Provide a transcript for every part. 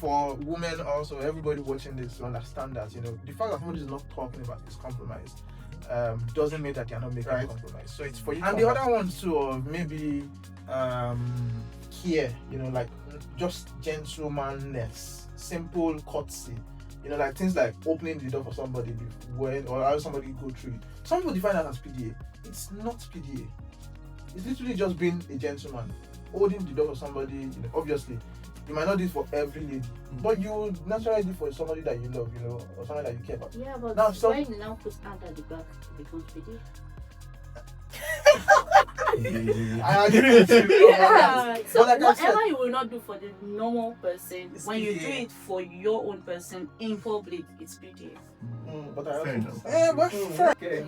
for women also, everybody watching this to understand that, the fact that somebody is not talking about his compromise doesn't mean that they're not making a compromise. So it's for you. And the other one too, of maybe care, like just gentlemanness, simple courtesy, like things like opening the door for somebody when or how somebody go through it. Some people define that as PDA. It's not PDA. It's literally just being a gentleman, holding the door for somebody. Obviously, you might not do it for every lady, but you would naturally do it for somebody that you love, or somebody that you care about. Yeah, but now, when you now put hand at the back, it becomes PDA. I agree with you. Yeah. So like whatever you will not do for the normal person, when you do it for your own person in public, it's PDA. But I Fair enough. Okay.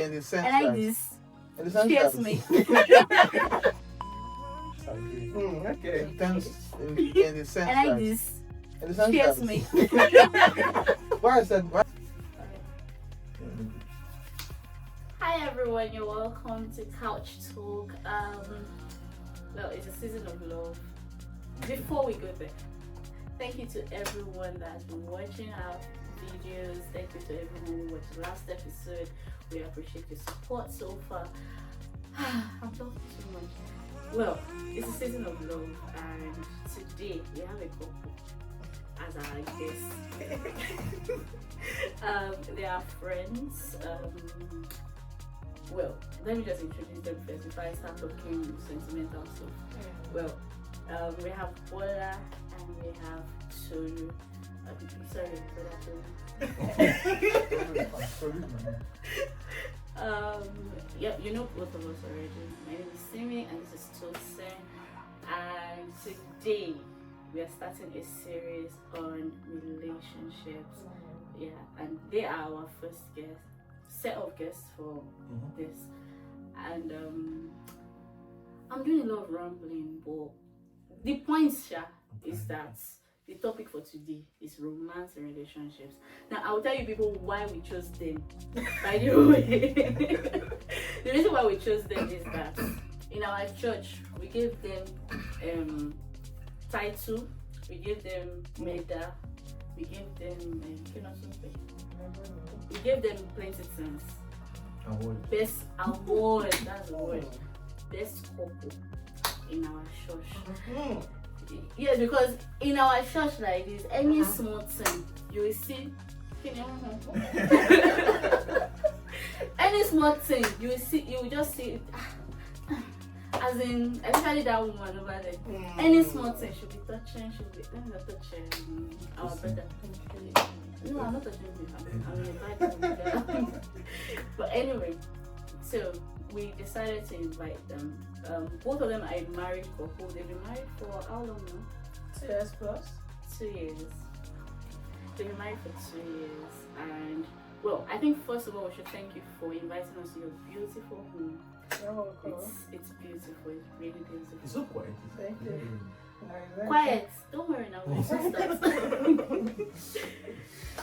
In the sense I like this. in the sense Cheers, that me. okay. In the sense I like that this. in the sense Cheers, that me. why I said why. Hi everyone, you're welcome to Couch Talk. Well, it's a season of love. Before we go there, thank you to everyone that has been watching our videos. Thank you to everyone who watched the last episode. We appreciate your support so far. I'm talking too much. Well, it's a season of love, and today we have a couple as our guests. They are friends. Well, let me just introduce them first before I start talking sentimental stuff. Well, we have Bola and we have Tolu. Sorry, Bola Tolu. Yeah, you know both of us already. My name is Sinmi and this is Tosin. And today we are starting a series on relationships. Yeah, and they are our first set of guests for this. And I'm doing a lot of rambling, but the point is that the topic for today is romance and relationships. Now I will tell you people why we chose them. By the way, the reason why we chose them is that in our church we gave them title, we gave them medal, we gave them we gave them plenty things. Award. Best award, that's the word. Best couple in our church. Yes, because in our church like this, any small thing you will see. Any small thing you will see, you will just see. As in, especially that woman over there. Any small thing she'll be touching. Let me touch our brother. No, I'm not touching him. I'm in a bad mood. But anyway, so we decided to invite them. Both of them are a married couple. They've been married for how long now? 2 years plus. 2 years. They've been married for 2 years. And well, I think first of all we should thank you for inviting us to your beautiful home. You're welcome. It's beautiful. It's really beautiful. It's so quiet. Thank you. Quiet. Don't worry now. We'll start.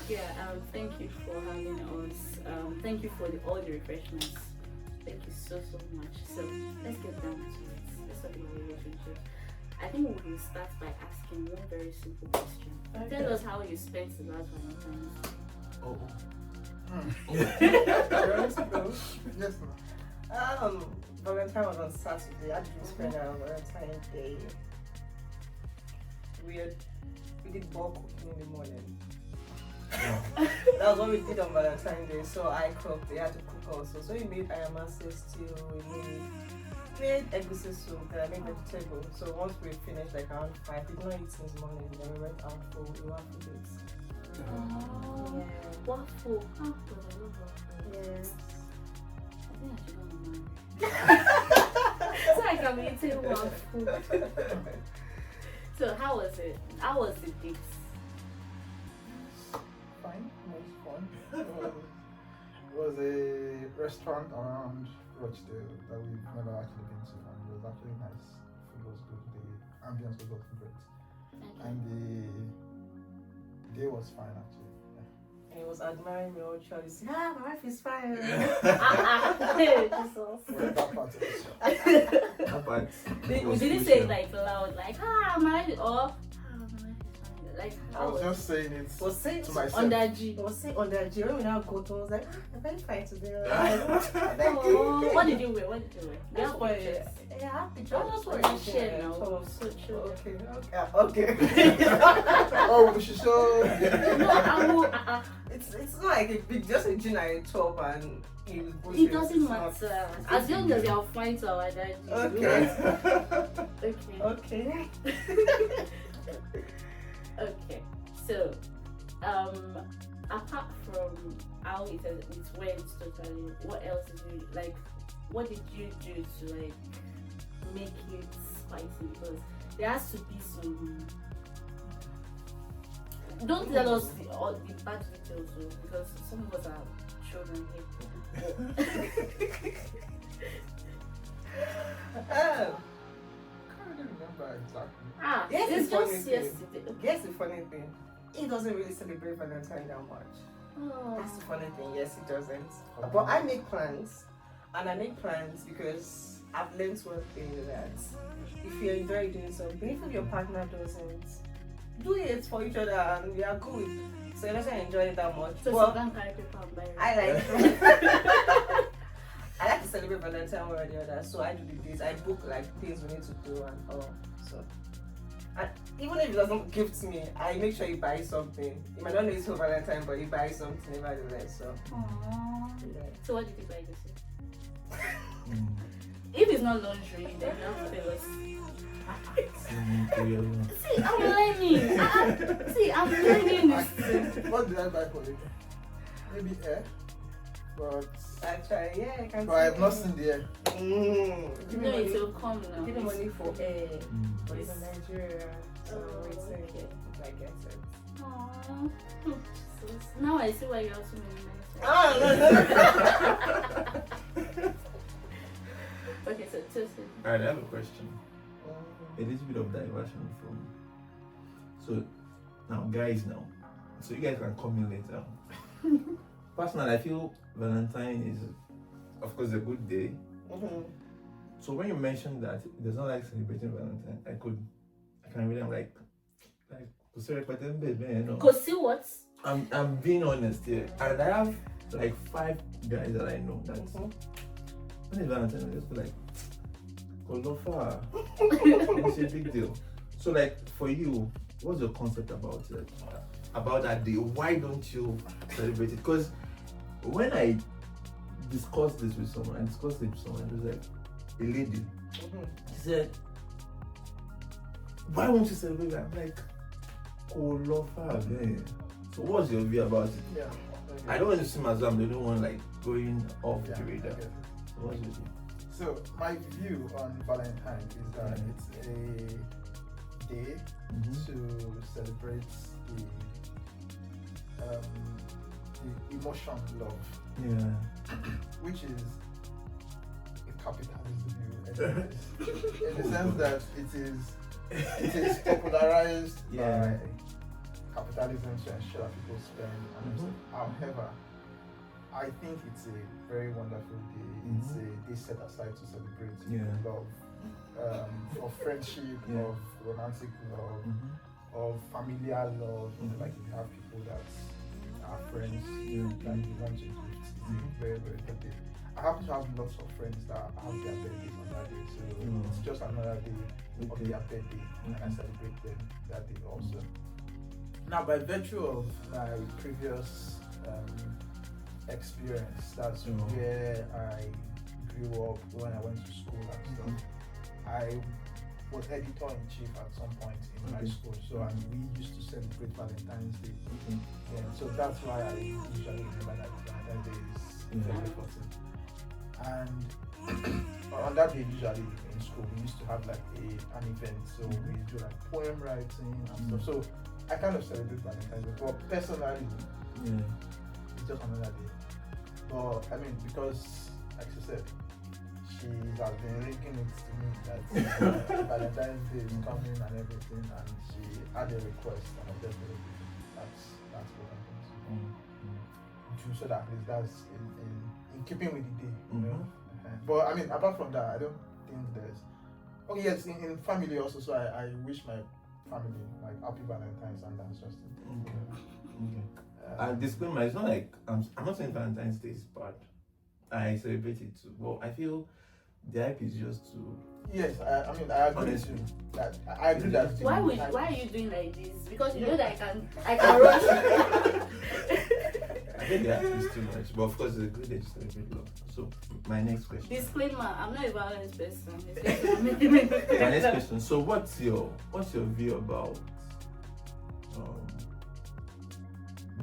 Yeah. Thank you for having us. Thank you for all the refreshments. Thank you so much. So let's get down to it. Let's talk about relationships. I think we will start by asking one very simple question. Okay. Tell us how you spent the last Valentine's. Yes, ma'am. Valentine was on Saturday. I didn't spend our Valentine's Day. We did ball cooking in the morning. That was what we did on Valentine's Day. So I cooked. They had to cook also. So we made ayamase stew. We made egusi soup. Then I made vegetable. So once we finished like around 5, we did not eat since morning. Then we went out for waffle dates. Oh, Yeah. waffle. Oh, I love waffle. Yes. I think I should go on mine. So I can be eating waffle. So how was it? How was the date? Fine, it was fun. It was a restaurant around Rochdale that we've never actually been to, and it was actually nice. Food was good, the ambience was also great, and the day was fine actually. And he was admiring me all throughout. He said, my wife is fine. Jesus. Well, that part of it. That part We was didn't say it crucial. like loud, like my wife, or my wife is Like I was just saying it was saying to myself. under G. I was saying on that day when we now go to, I was like, I'm very fine today. Oh, what did you wear? What did you wear? That's Yeah, why. pictures. Yeah, I have pictures. That's what I shared now. So true. Okay. Oh, we should show. No, I will. It's not like a big, just a jean and a top and It doesn't matter. As long as you're fine to our daddy. Okay. Okay. Okay. So, apart from how it went totally, what else did you like? What did you do to like make it spicy? Because there has to be some. Don't tell us all the bad details, though, because some of us are children here. I can't really remember exactly. Yes, It's it's funny just thing. yesterday. Guess the funny thing. He doesn't really celebrate Valentine that much. Oh. That's the funny thing. Yes, he doesn't. But I make plans, and I make plans because I've learned one thing that if you enjoy doing something, even if your partner doesn't, do it for each other, and we are good. So he doesn't enjoy it that much. So But you can carry paper and buy it. I like. I like to celebrate Valentine one or the other, so I do the days. I book like things we need to do and all. So, and even if he doesn't gift me, I make sure he buys something. He might not know it's for Valentine, but he buys something nevertheless. So, Aww. yeah. So what did you buy this year? If it's not lingerie, then you have to tell us. See, I'm learning. See, I'm learning this. What did I buy for you? Maybe air, but Actually, yeah, I can. I have not seen the air. Give me No, money. it will come now. Give me money for air. But it's in It's- Nigeria, so Oh, wait till okay. I get it. Aww. Now I see why you have so many nice. Ah, no. Okay, so Tosin. Alright, I have a question. A little bit of diversion from. So, now, guys, so you guys can come in later. Personally, I feel Valentine is, of course, a good day. So when you mentioned that it does not like celebrating Valentine, I can really like, to celebrate them, baby, you know. Go see what? I'm being honest here, and I have like 5 guys that I know that when it's Valentine, I just be like, Kolofa, it's a big deal. So like for you, what's your concept about it? About that day? Why don't you celebrate it? Because when I discussed this with someone, it was like a lady. She said, why won't you celebrate that? I'm like, Kolofa, man. So what's your view about it? Yeah. I don't want to seem as though I'm the only one like going off the radar. Okay. So what's your view? So my view on Valentine is that it's a day to celebrate the emotion love, Yeah. which is a capitalist view in the sense that it is popularized by capitalism to ensure that people spend and stuff. However, I think it's a very wonderful day. It's a day set aside to celebrate love, of friendship, of romantic love, of familiar love. You know, like if you have people that are friends that you want to gift, it's a very, very good day. I happen to have lots of friends that have their birthdays on that day, so it's just another day of their birthday, and I celebrate them that day also. Now, by virtue of my previous experience, that's where I grew up when I went to school and stuff. I was editor-in-chief at some point in my school, so and we used to celebrate Valentine's Day. Yeah, so that's why I usually remember that Valentine's Day is very important. And on that day, usually in school, we used to have like an event, so we do like poem writing and stuff. So I kind of celebrate Valentine's Day, but personally, it's just another day. But I mean, because, like she said, she has been linking it to me that Valentine's Day is coming and everything, and she had a request, and I definitely that's what I'm going to do. So that at least that's in keeping with the day, you know. But I mean, apart from that, I don't think there's. Okay, yes, in family also. So I wish my family, like Happy Valentine's, and that's just it. Okay. And disclaimer, it's not like I'm not saying Valentine's Day is bad. I celebrate it too, but I feel the hype is just too. Yes, I mean I agree with you. That I agree that. Why are you doing like this? Because you know that I can run. I think the hype is too much, but of course it's a good day to celebrate love. So my next question. Disclaimer: I'm not a violent person. My next question. So what's your view about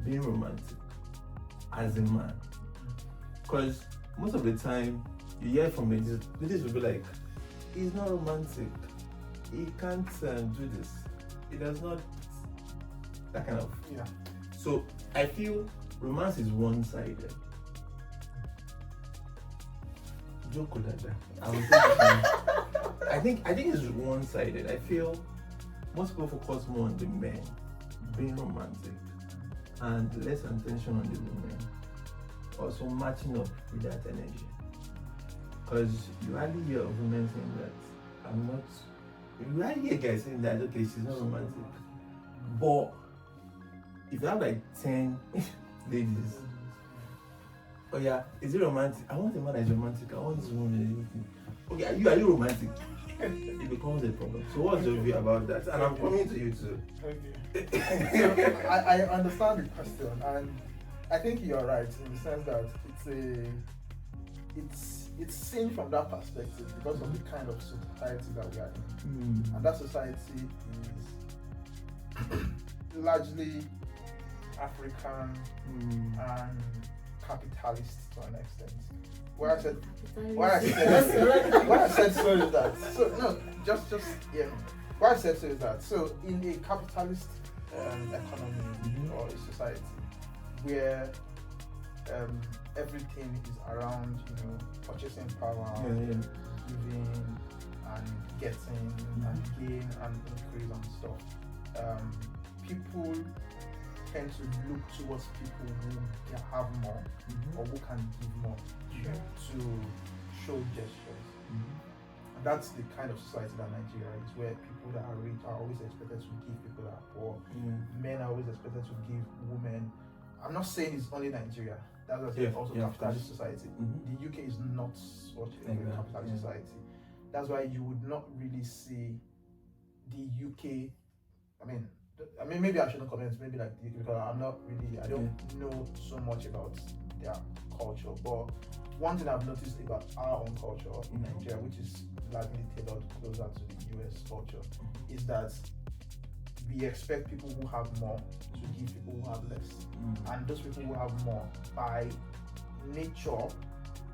being romantic as a man? Because most of the time you hear from ladies will be like, he's not romantic, he can't do this, he does not, that kind of. Yeah. So I feel romance is one-sided. Joke like that. I think it's one-sided. I feel most people focus more on the men being romantic and less attention on the women also matching up with that energy. Because you hardly hear of women saying that I'm not. You hardly hear guys saying that okay, she's not romantic. But if you have like 10 ladies, oh yeah, is it romantic? I want a man that's romantic. I want this woman. Okay, are you romantic? It becomes a problem. So what's your view about that? And I'm coming to you too. Okay. So I understand the question, and I think you're right in the sense that it's seen from that perspective because of the kind of society that we are in. And that society is largely African and capitalist to an extent. Why I said so is that. So no, just yeah. Why I said so is that. So in a capitalist economy or a society where everything is around, purchasing power, giving and getting and gain and increase and stuff. People tend to look towards people who can have more or who can give more to show gestures. And that's the kind of society that Nigeria is, where people that are rich are always expected to give people that are poor. Men are always expected to give women. I'm not saying it's only Nigeria. That's also capitalist society. The UK is not such a capitalist society. That's why you would not really see the UK. I mean, maybe I shouldn't comment. Maybe like the UK, because I don't know so much about their culture. But one thing I've noticed about our own culture in Nigeria, which is largely tailored closer to the US culture, is that we expect people who have more to give people who have less. And those people who have more, by nature,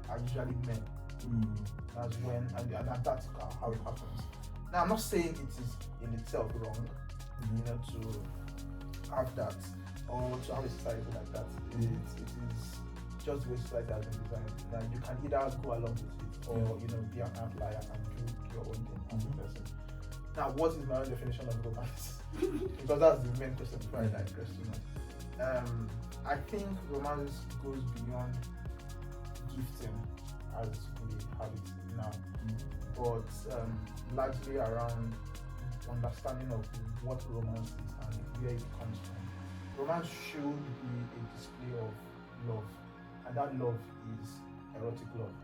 are usually men. That's when, and that's how it happens. Now, I'm not saying it is in itself wrong, to have that, or to have a society like that. It is just the way society has been designed. That you can either go along with it, or be an outlier and do your own thing as a person. Now, what is my own definition of romance? Because that's the main question before I digress too much. I think romance goes beyond gifting as we have it now, but largely around understanding of what romance is and where it comes from. Romance should be a display of love, and that love is erotic love.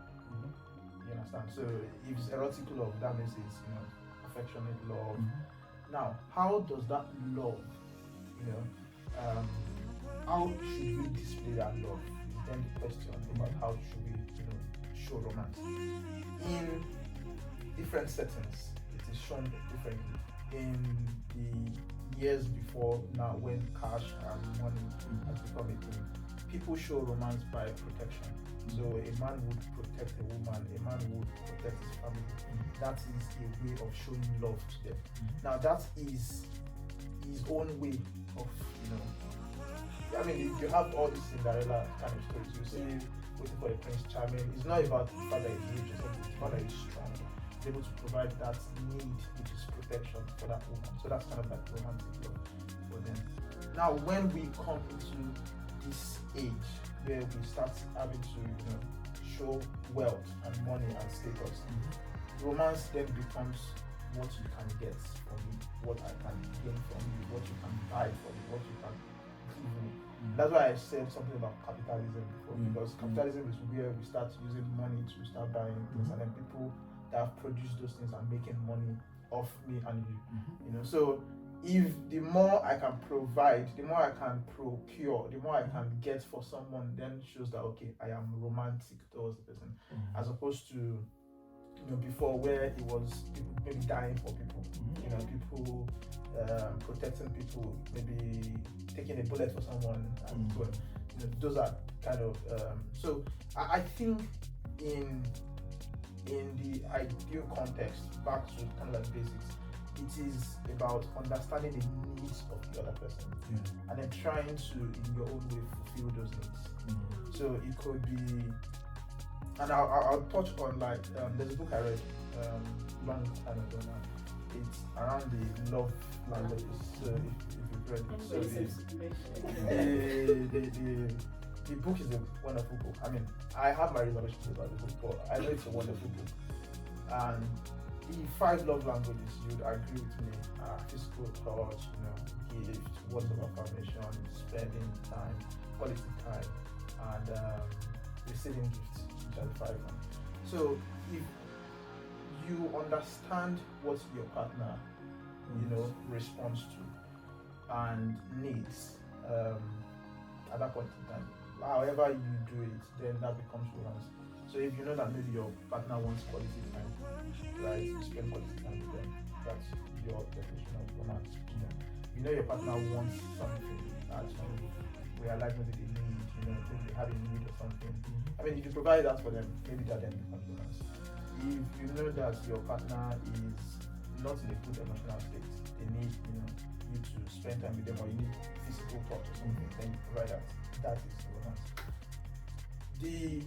You understand? So if it's erotic love, that means it's affectionate love. Now, how does that love, how should we display that love? Then the question about how should we, show romance. In different settings, it is shown differently. In the years before now, when cash and money has become a thing, people show romance by protection. So a man would protect a woman, a man would protect his family. That is a way of showing love to them. Now that is his own way of, you have all these Cinderella kind of stories. You see, waiting for the Prince Charming. It's not about the fact that he's rich or something, it's about that he's strong, able to provide that need, which is protection for that woman. So that's kind of like romantic love for them. Now when we come into this age where we start having to show wealth and money and status, romance then becomes what you can get from me, what I can gain from you, what you can buy from me, what you can give me. That's why I said something about capitalism before, because capitalism is where we start using money to start buying things, and then people that have produced those things are making money off me and you. You know, so if the more I can provide, the more I can procure, the more I can get for someone, then shows that okay, I am romantic towards the person, as opposed to before, where it was people maybe dying for people, people protecting people, maybe taking a bullet for someone, and those are kind of so I think in the ideal context, back to kind of like basics, it is about understanding the needs of the other person and then trying to in your own way fulfill those needs. So it could be, and I'll touch on like there's a book I read long time ago now. It's around the love languages. So if you've read it, so the book is a wonderful book. I mean, I have my reservations about the book, but I know it's a wonderful book. And the 5 love languages, you'd agree with me: physical touch, gift, words of affirmation, spending time, quality time, and receiving gifts, which are the 5 ones. So if you understand what your partner, responds to and needs at that point in time, however you do it, then that becomes romance. So if you know that maybe your partner wants quality time, right, you spend quality time with them, that's your definition of romance. You know your partner wants something that realize maybe they need, maybe they have a need or something. I mean, if you provide that for them, maybe that then becomes romance. If you know that your partner is not in a good emotional state, they need you to spend time with them, or you need physical touch or something, then you provide that. That is romance. The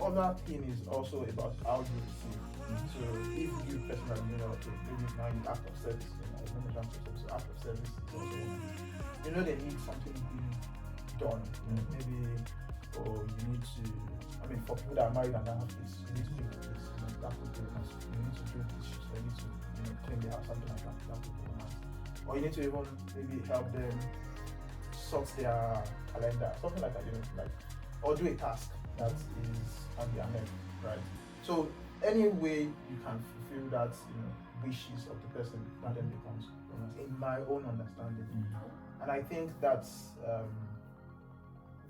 other thing is also about how you receive. So if you personally, okay, maybe now in act of service, act of service is also one. They need something being done. Maybe, or you need to. I mean, for people that are married and that have kids, you need to do this. That could be romance. You need to do this. So you need to, clean the house, something like that. That could be romance. Or you need to even maybe help them sort their calendar, something like that. Or do a task that is on their head, right? So any way you can fulfill that, wishes of the person, that then becomes romance, in my own understanding. And I think that's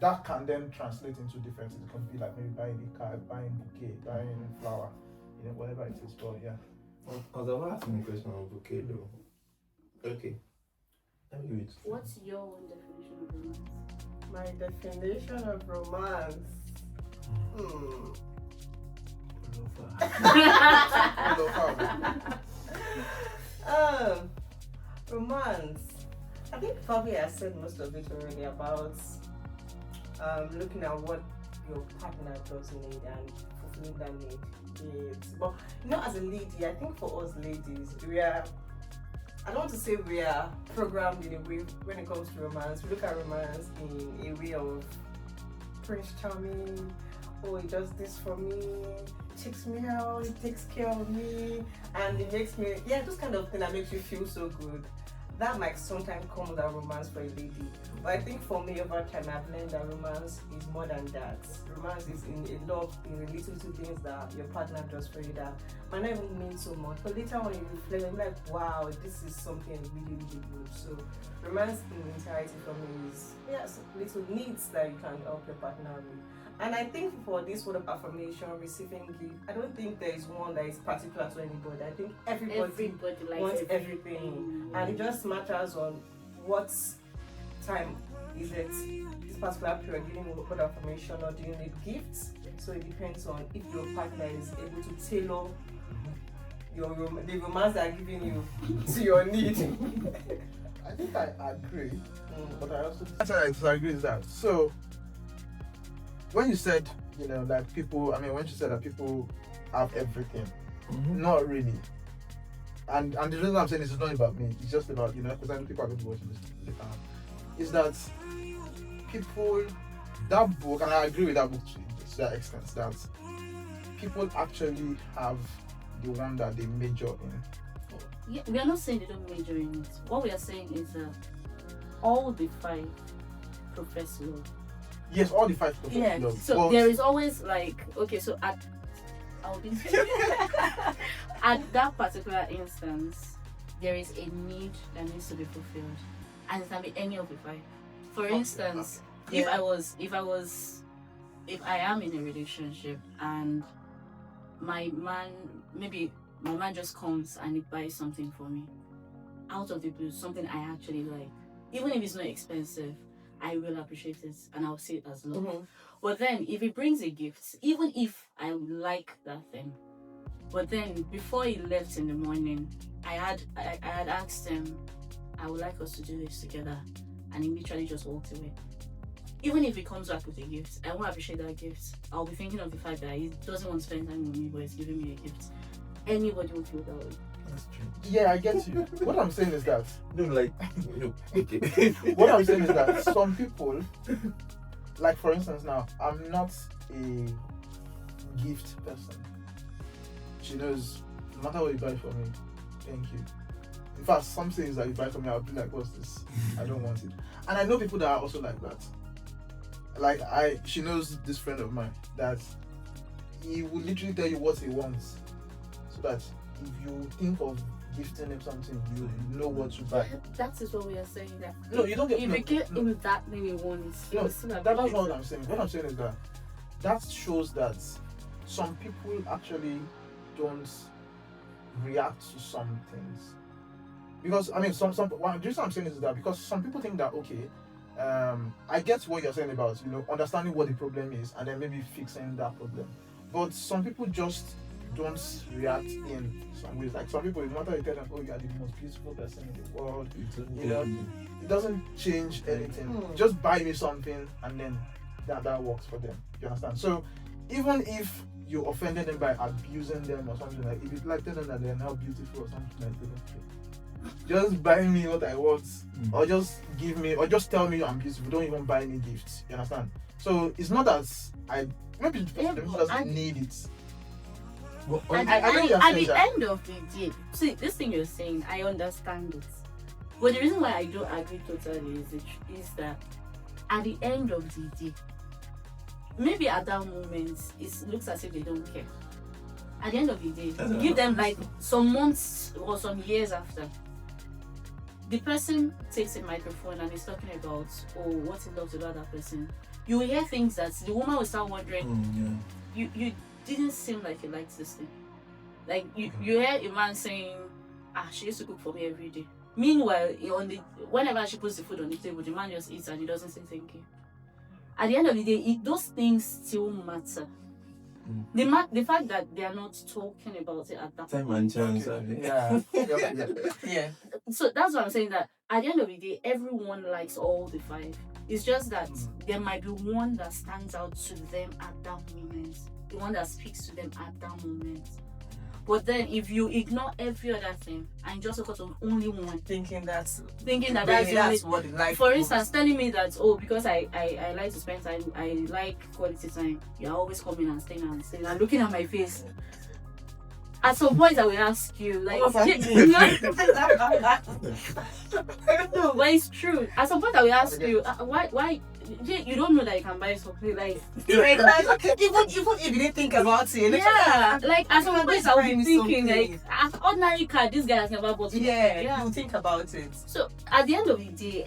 that can then translate into different things. It can be like maybe buying a car, buying bouquet, buying flower, whatever it is. But yeah. I was about asking a question on bouquet though. Okay. Let me do it. What's your own definition of romance? My definition of romance. Romance. I think probably I said most of it already about looking at what your partner does need and fulfilling that need. But as a lady, I think for us ladies, I don't want to say we are programmed in a way when it comes to romance. We look at romance in a way of Prince Charming. Oh, he does this for me, takes me out, he takes care of me, and it makes me, this kind of thing that makes you feel so good. That might sometimes come with a romance for a lady. But I think for me, over time, I've learned that romance is more than that. Romance is in the little things that your partner does for you that might not even mean so much. But later on, you reflect and you're like, wow, this is something really, really good. So romance in entirety for me is little needs that you can help your partner with. And I think for this word of affirmation, receiving gift, I don't think there is one that is particular to anybody. I think everybody wants everything. And it just matters on what time is it this particular period. Do you need word of affirmation or do you need gifts? So it depends on if your partner is able to tailor the romance they are giving you to your need. I think I agree, but I also disagree with that. So when you said, like people, when you said that people have everything, not really. And the reason I'm saying this is not about me, it's just about, because I know people are going to be watching this later on, is that people, that book, and I agree with that book to that extent, that people actually have the one that they major in. Yeah, we are not saying they don't major in it. What we are saying is that all the 5 profess love. Yes, all the 5 profess Yeah. love. So but there is always okay. So I'll be at that particular instance, there is a need that needs to be fulfilled, and it can be any of the 5. For instance, if I am in a relationship and my man just comes and he buys something for me out of the blue, something I actually like, even if it's not expensive, I will appreciate it and I'll see it as love. Mm-hmm. But then if he brings a gift, even if I like that thing, but then before he left in the morning, I had asked him, I would like us to do this together, and he literally just walked away. Even if he comes back with a gift, I won't appreciate that gift. I'll be thinking of the fact that he doesn't want to spend time with me, but he's giving me a gift. Anybody will feel that way. That's true. yeah, I get you. What I'm saying is that Okay. what I'm saying is that some people, like for instance now, I'm not a gift person. She knows no matter what you buy for me, thank you. In fact, some things that you buy for me, I'll be like, what's this? I don't want it. And I know people that are also like that. Like she knows this friend of mine that he will literally tell you what he wants, so that if you think of gifting him something, you know what to buy. That is what we are saying. That No, you don't get. if you get him that thing he wants, No, you still that's appreciate what it. I'm saying. What I'm saying is that shows that some people actually don't react to some things. Because the reason I'm saying is that because some people think that I get what you're saying about understanding what the problem is and then maybe fixing that problem. But some people just don't react in some ways. Like some people, no matter you tell them, oh, you are the most beautiful person in the world, it doesn't change anything. Just buy me something and then that works for them. You understand? So even if you offended them by abusing them or something, like if you like tell them that they're not beautiful or something like that, just buy me what I want, or just give me, or just tell me I'm beautiful. Don't even buy me gifts. You understand? So it's not that maybe the person doesn't need it. Well, at the end of the day, see, this thing you're saying, I understand it. But the reason why I don't agree totally is that at the end of the day, maybe at that moment, it looks as if they don't care. At the end of the day, give them like some months or some years after. The person takes a microphone and is talking about, what he loves about that person. You will hear things that the woman will start wondering, you didn't seem like you liked this thing. Like you hear a man saying, she used to cook for me every day. Meanwhile, whenever she puts the food on the table, the man just eats and he doesn't say thank you. At the end of the day, those things still matter. The fact that they are not talking about it at that time point. and chance. Yeah. So that's what I'm saying, that at the end of the day, everyone likes all the 5. It's just that there might be one that stands out to them at that moment, the one that speaks to them at that moment. But then if you ignore every other thing and just focus on only one, Thinking that's what they like. For instance, telling me that because I like to spend time, I like quality time, you're always coming and staying and looking at my face. At some point I will ask you, like, no, but it's true. At some point I will ask you, why you don't know that you can buy something, like even if you didn't think about it. Yeah, like at some point I will be thinking, like, as ordinary car, this guy has never bought it. Yeah, you think about it. So at the end of the day,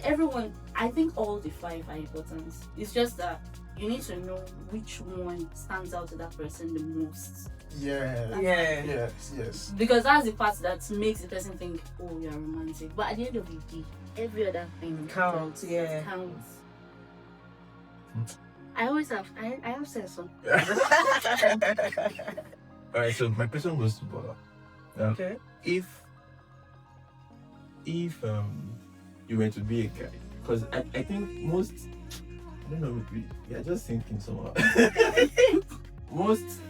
I think all the 5 are important. It's just that you need to know which one stands out to that person the most. Yes. Because that's the part that makes the person think, oh, you're romantic. But at the end of the day, every other thing counts. Counts. I have said so. Alright, so my question goes to Bola. Okay. If you were to be a guy, because I think most, I don't know, we are just thinking somehow. Most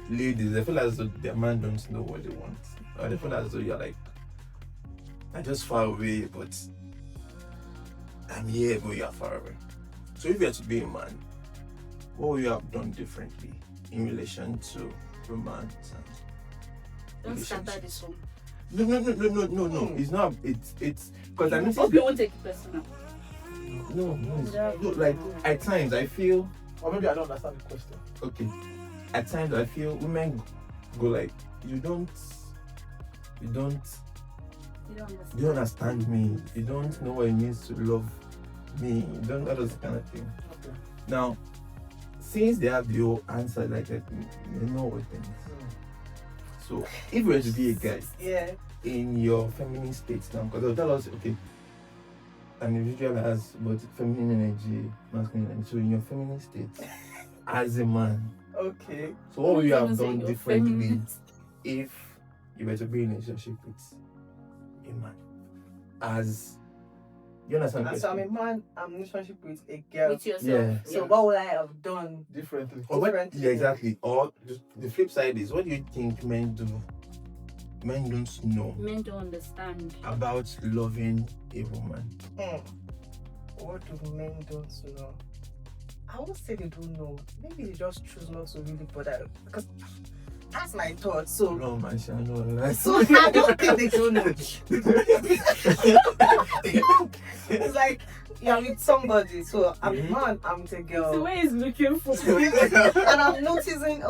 ladies, they feel as though their man don't know what they want, or they feel as though you're like, I'm just far away, but I'm here, but you're far away. So if you are to be a man, what would you have done differently in relation to romance and Don't scatter this one. No. It's not. It's because I noticed. Hope you won't take it personal. No. Like at times I feel. Or maybe I don't understand the question. Okay. At times I feel women go like, you don't understand me. You don't know what it means to love me. You don't know those kind of thing. Okay. Now, since they have the whole answer like that, they know what things. So if you were to be a guy in your feminine state now, because they'll tell us, okay, an individual has both feminine energy, masculine energy. So in your feminine state, as a man, Okay. so what would you have done You're differently feminist. if you were to be in a relationship with a man? As you understand? the So I'm question? a man, I'm in a relationship with a girl. With yourself. Yeah. So what would I have done? Differently. Or what, differently. yeah, exactly. Or the flip side is, what do you think men do? Men don't know Men don't understand. about loving a woman. What do men don't know? I won't say they don't know. Maybe they just choose not to really bother. Because that's my thought. So, No, man, I know. so I don't think they don't know. It's like you're with somebody. So I'm a man, I'm with a The girl. way he's looking for. And I'm noticing,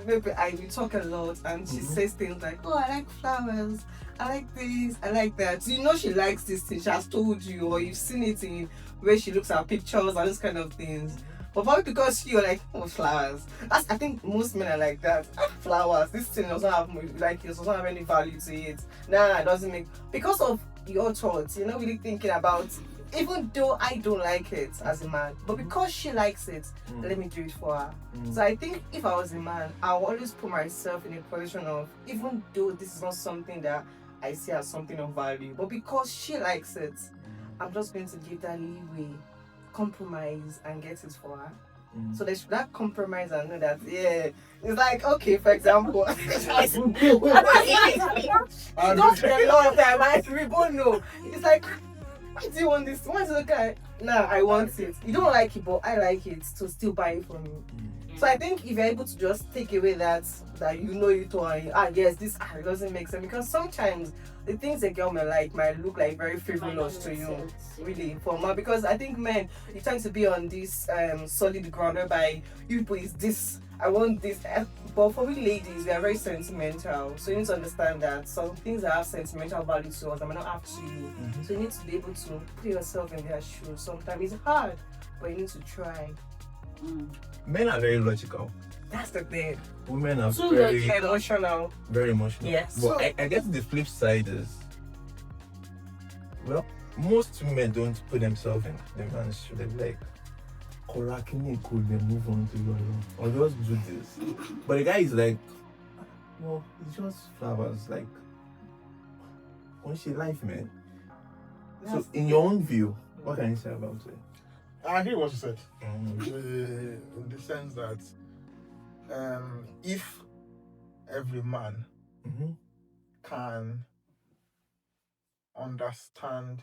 maybe we talk a lot and she says things like, oh, I like flowers, I like this, I like that. So you know she likes this thing, she has told you, or you've seen it in where she looks at pictures and those kind of things. But probably because you're like, oh, flowers. I think most men are like that. Flowers, this thing doesn't have doesn't have any value to it. Nah, it doesn't make, because of your thoughts, you're not really thinking about, even though I don't like it as a man, but because she likes it, let me do it for her. So I think if I was a man, I would always put myself in a position of, even though this is not something that I see as something of value, but because she likes it, I'm just going to give that leeway, compromise, and get it for her. So there's that compromise and know that, it's like, okay, for example, don't spend a lot of time, we both know. It's like, why do you want this? Why is the guy? Nah, I want it. You don't like it, but I like it, so still buy it for me. So I think if you're able to just take away that you know it all, and yes, this it doesn't make sense, because sometimes the things a girl might look like very frivolous to you, really, for man. Because I think men, you tend to be on this solid ground whereby you people is this, I want this. But for we ladies, we are very sentimental, so you need to understand that some things that have sentimental value to us, I might not have to you. So you need to be able to put yourself in their shoes. Sometimes it's hard, but you need to try. Men are very logical. That's the thing. Women are So very Emotional. very emotional. Yes. But I guess the flip side is, well, most women don't put themselves in the man's shoes. They're like, Korakini could then move on to your own, or just do this. But the guy is like, well, it's just flowers. Like, what's she life, man? So, in your own view, what can you say about it? I agree with what you said. In the sense that if every man can understand,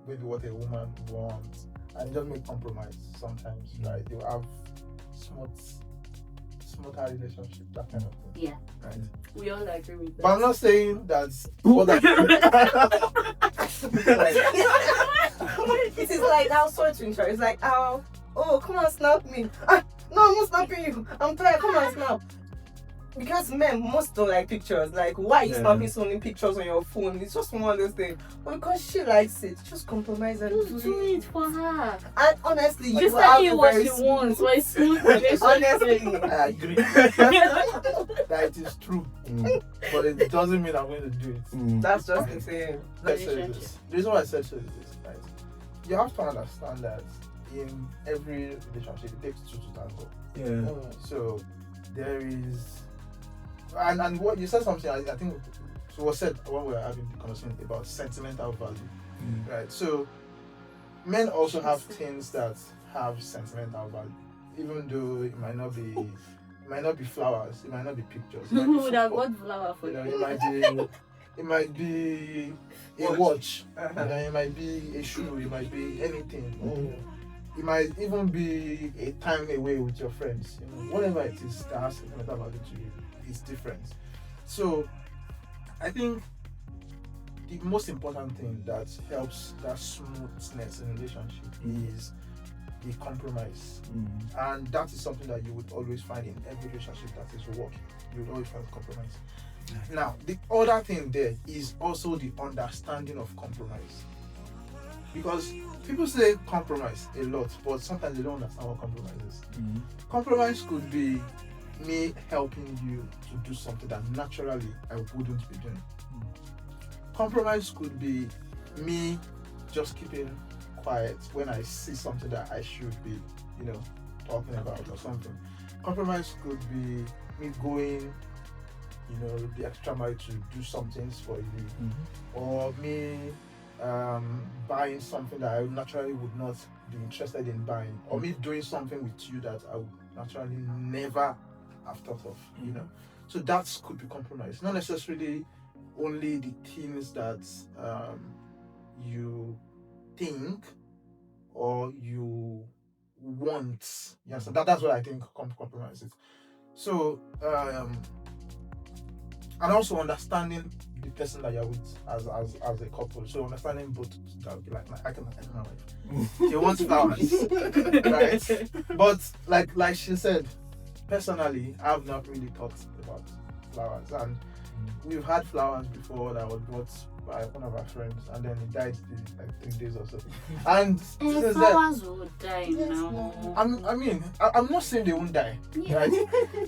maybe what a woman wants and just make compromise sometimes, right? They'll have smarter relationship, that kind of thing. Yeah. Right. We all agree with that. But I'm not saying that's what It is like, I'll sorry to interrupt. It's like, oh, come on, snap me. No, I'm not snapping you. I'm tired. Come on, snap. Because men most don't like pictures. Like, why are you snapping so many pictures on your phone? It's just one of those things. But because she likes it, just compromise and Just do it for her. And honestly, you Just will tell have you a what very she smooth- wants. Why smooth relationship? Honestly. I agree that it is true, but it doesn't mean I'm going to do it. That's just the thing. Let's say this. The reason why I said so is this, right? You have to understand that in every relationship, it takes two to tango. Yeah. So there is, and what you said something, I think so was said when we were having the conversation about sentimental value, right? So men also have things that have sentimental value, even though it might not be flowers, it might not be pictures. Who would have got flower for you? It might be a watch, it might be a shoe, it might be anything. It might even be a time away with your friends. Whatever it is that has sentimental value to you is different. So I think the most important thing that helps that smoothness in relationship is the compromise. And that is something that you would always find in every relationship that is working. You would always find compromise. Now, the other thing there is also the understanding of compromise. Because people say compromise a lot, but sometimes they don't understand what compromise is. Compromise could be me helping you to do something that naturally I wouldn't be doing. Compromise could be me just keeping quiet when I see something that I should be, talking about or something. Compromise could be me going, the extra mile to do some things for you, or me buying something that I naturally would not be interested in buying, or me doing something with you that I would naturally never have thought of, So that could be compromise. Not necessarily only the things that you think or you want. Yes, that's what I think compromise is. So and also understanding the person that you're with as a couple. So understanding both, that would be like I can my wife. She wants flowers, right? But like she said, personally, I've not really talked about flowers, and we've had flowers before that was bought by one of our friends, and then it died in like 3 days or so. And flowers will die now. I'm not saying they won't die, right?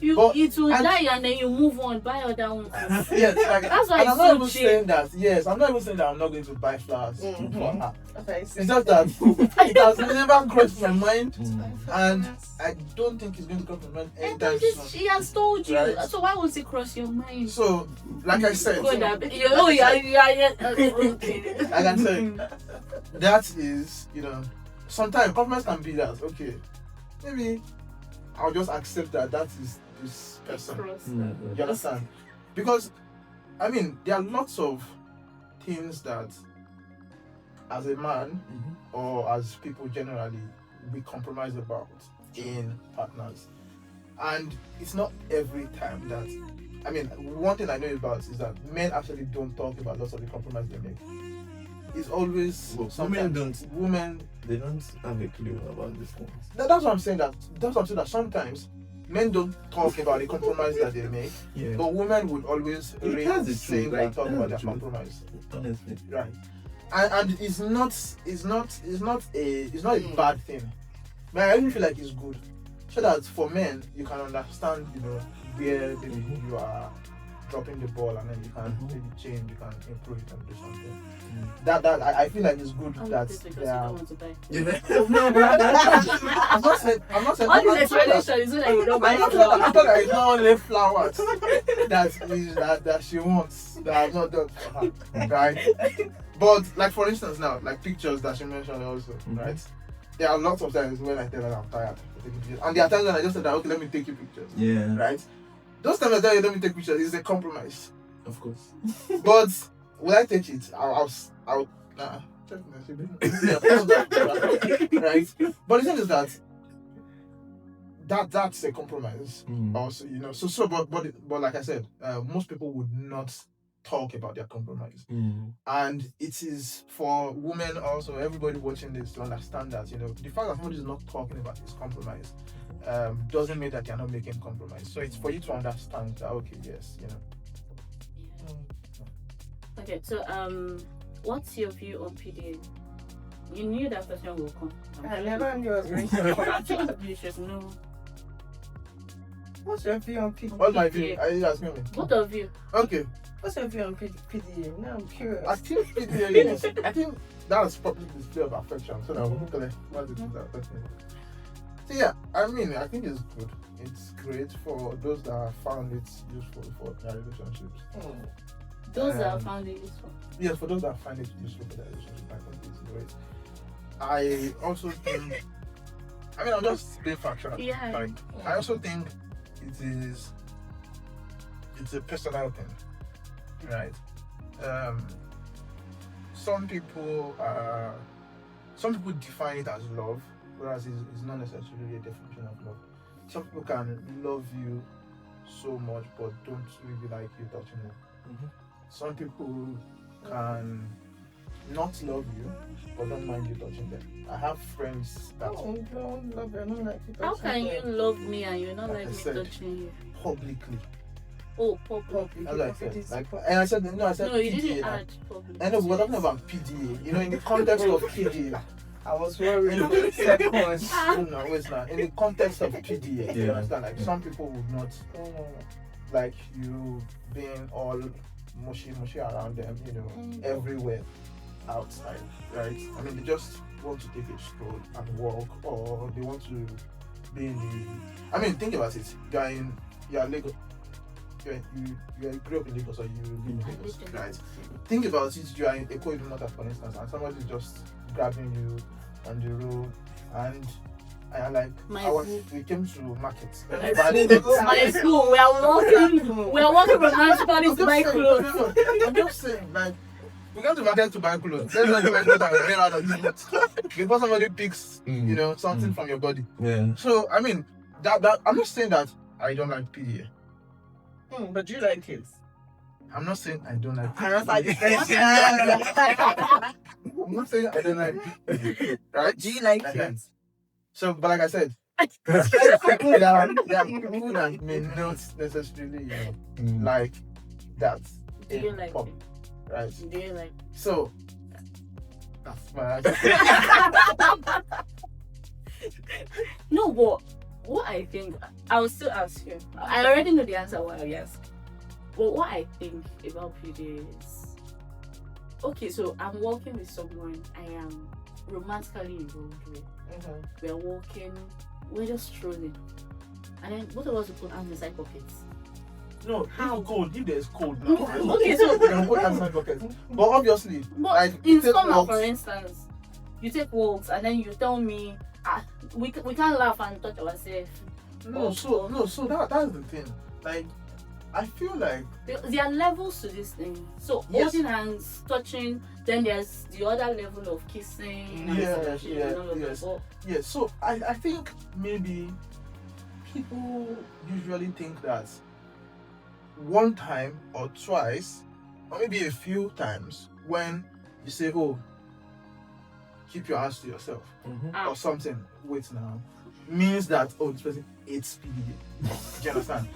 It will die, and then you move on, buy other ones. Yes, that's why I'm not even cheap. saying that. Yes, I'm not even saying that I'm not going to buy flowers for her. Okay, It's just that it has never crossed my mind, and I don't think it's going to cross my mind anytime soon. She has told you, right? So why would it cross your mind? So, like I said, Okay. like I said, that is, sometimes compromise can be that, okay, maybe I'll just accept that is this person. You understand? Because, there are lots of things that as a man or as people generally we compromise about in partners, and it's not every time that one thing I know about is that men actually don't talk about lots of the compromise they make. It's always women they don't have a clue about these things. That's what I'm saying, that sometimes men don't talk about the compromise that they make, but women would always sing and talk about their compromise. Honestly. Right. And it's not a bad thing. But I even feel like it's good. So that for men you can understand, where maybe you are dropping the ball, and then you can maybe change, you can improve, you can do something. That I feel like it's good that they are. Want to buy. I'm not saying All this explanation is so that you don't buy flowers. I thought that it's not only flowers that she wants that I've not done for her, right? But like for instance now, like pictures that she mentioned also, right? There are lots of times when I tell her I'm tired of taking pictures, and there are times when I just said that, okay, let me take you pictures. Yeah. Right? Those times I tell you let me take pictures is a compromise. Of course. But will I take it? I'll right? But the thing is that's a compromise. Also, but like I said, most people would not talk about their compromise. And it is for women also, everybody watching this, to understand that, the fact that somebody is not talking about his compromise doesn't mean that they're not making compromise. So it's for you to understand that, okay, yes, Okay, so what's your view on PDA? You knew that question will come. I never knew I was going to come. You should know. What's your view on PDA? What's my view? Are you asking me? Both of you. Okay. What's your view on PDA? Now I'm curious. I think PDA I think that's probably display of affection. So now we'll collect what it is that affection. So yeah, I think it's good. It's great for those that found it useful for their relationships. Those that found it useful. Yes, for those that find it useful for their relationship, I think it's great. I also think I'm just being factual. Yeah. I also think it's a personal thing. Right. Some people define it as love, whereas it's not necessarily a definition of love. Some people can love you so much but don't really like you touching them. Some people can not love you, but don't mind you touching them. I have friends that don't love you, not like you. How can you love me and you're not Like like I me said. touching you? publicly. Oh, public. That's what I said. Like, and I said no, I said No, you PDA. didn't now. add public. I know, but we're talking about PDA. You know, in the context of PDA. I was worried for a second. No, it's not. In the context of PDA, you Yeah. understand? Like, some people would not like you being all mushy around them, you know, everywhere outside, right? I mean, they just want to take a stroll and walk, or they want to be in the. I mean, think about it. You're Lagos. You grew up in Lagos, or you live in Lagos, right? Think about it. You are in Eko Idumota, for instance, and somebody is just grabbing you on the road, and like we came to market. My school, we are walking romantically to buy clothes. I'm just saying, like, we come to market to buy clothes. Let's not even put our out of it. Before somebody picks, you know, something from your body. Yeah. So I mean, that I'm not saying that I don't like PDA. But do you like kids? I'm not saying I don't like I was like, I'm not saying I don't like PDA. Right? do you like kids? So, but like I said, there are people that may not necessarily, you know, like that. Do you like pop, it? right? Do you like So, that's my No, but what I think, I will still ask you. I already know the answer while you ask. But what I think about PDA is, okay, so I'm walking with someone I am romantically involved with. We're walking, we're just strolling. And then both of us will put hands inside pockets. No, how cold? If there's cold now, Okay, so you can put outside pockets. But obviously, but like, in take summer, walks. for instance, you take walks and then you tell me, we can't laugh and touch ourselves. So that's the thing. Like, I feel like There are levels to this thing. So Yes. holding hands, touching, then there's the other level of kissing and touching and all of that. But yeah. So I think maybe people usually think that one time or twice, or maybe a few times, when you say, "Oh, keep your hands to yourself," or something. Wait now, means that this person hates PDA. Do you understand?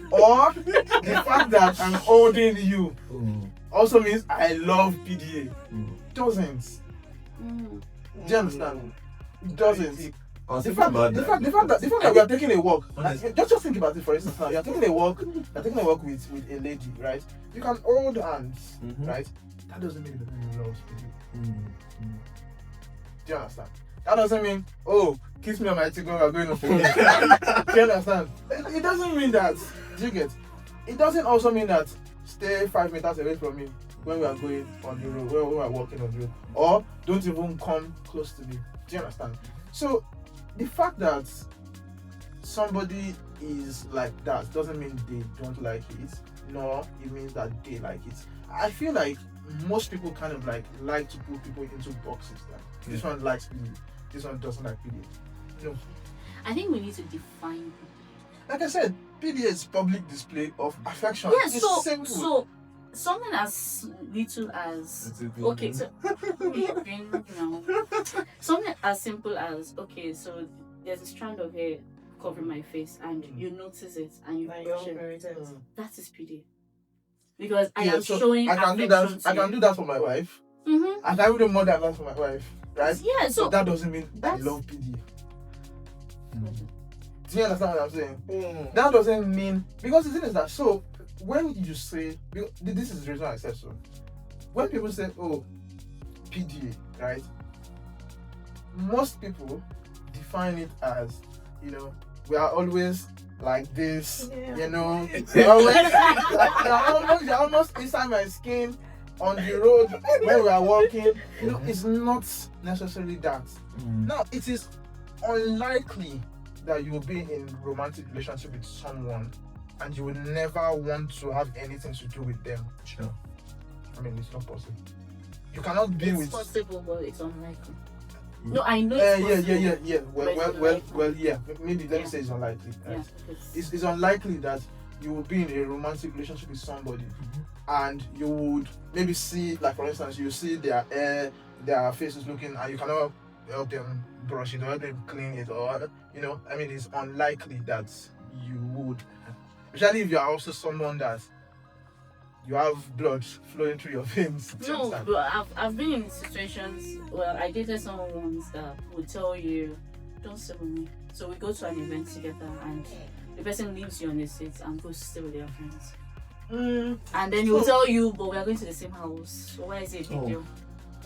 Or the fact that I'm holding you also means I love PDA. Doesn't. Do you understand? It doesn't. The fact that we are taking a walk, just think about it for instance now. You're taking a walk with a lady, right? You can hold hands, right? That doesn't mean the person loves PDA. Do you understand? That doesn't mean, oh, kiss me on my cheek when we're going on the road. Do you understand? It doesn't mean that. Do you get? It doesn't also mean that stay 5 meters away from me when we are going on the road, when we are walking on the road, or don't even come close to me. Do you understand? So the fact that somebody is like that doesn't mean they don't like it, nor it means that they like it. I feel like most people kind of like to put people into boxes. Like, this one likes PDA, this one doesn't like PDA. No. I think we need to define Like I said, PDA is public display of affection. PDA. It's Yeah, simple. so something as little as okay, so something as simple as okay, so there's a strand of hair covering my face and you notice it and you brush it. That is PDA. Because I am showing I can do that. I can do that for my wife. I can do more than that for my wife, right? Yeah, so but that doesn't mean I that's- love PDA. Do you understand what I'm saying? That doesn't mean, because the thing is that, so when you say, this is the reason I said so. When people say, oh, PDA, right? Most people define it as, you know, we are always like this, you know, you're almost inside my skin on the road when we are walking. You know, it's not necessarily that. Now, it is unlikely that you will be in romantic relationship with someone and you will never want to have anything to do with them. Sure. I mean, it's not possible. You cannot be with. it's possible, but it's unlikely. No, I know it's possible. Yeah. But Well, yeah. Maybe let me say it's unlikely. Right? Yeah, It's unlikely that you will be in a romantic relationship with somebody and you would maybe see, like for instance, you see their hair, their faces looking, and you cannot help them brush it or help them clean it, or I mean, it's unlikely that you would, especially if you are also someone that you have blood flowing through your veins. No, but I've been in situations. Well, I dated someone once that would tell you, "Don't stay with me." So we go to an event together, and the person leaves you on the seat and goes to stay with their friends. And then he will tell you, "But we are going to the same house. So why is it a big deal?"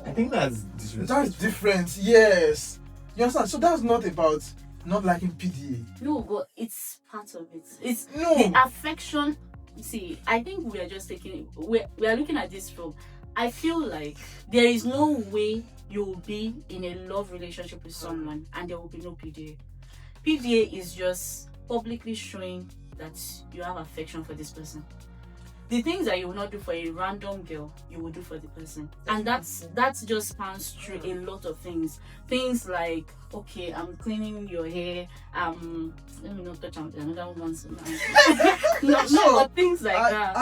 I think that's disrespectful. That's different. Yes, you understand. So that's not about not liking PDA. No, but it's part of it. It's No. the affection. See, I think we are just taking. We are looking at this from. I feel like there is no way you will be in a love relationship with someone and there will be no PDA. PDA is just publicly showing that you have affection for this person. The things that you will not do for a random girl, you will do for the person. And that's just spans through a lot of things. Things like, okay, I'm cleaning your hair, let me not touch another woman's no, but things like that.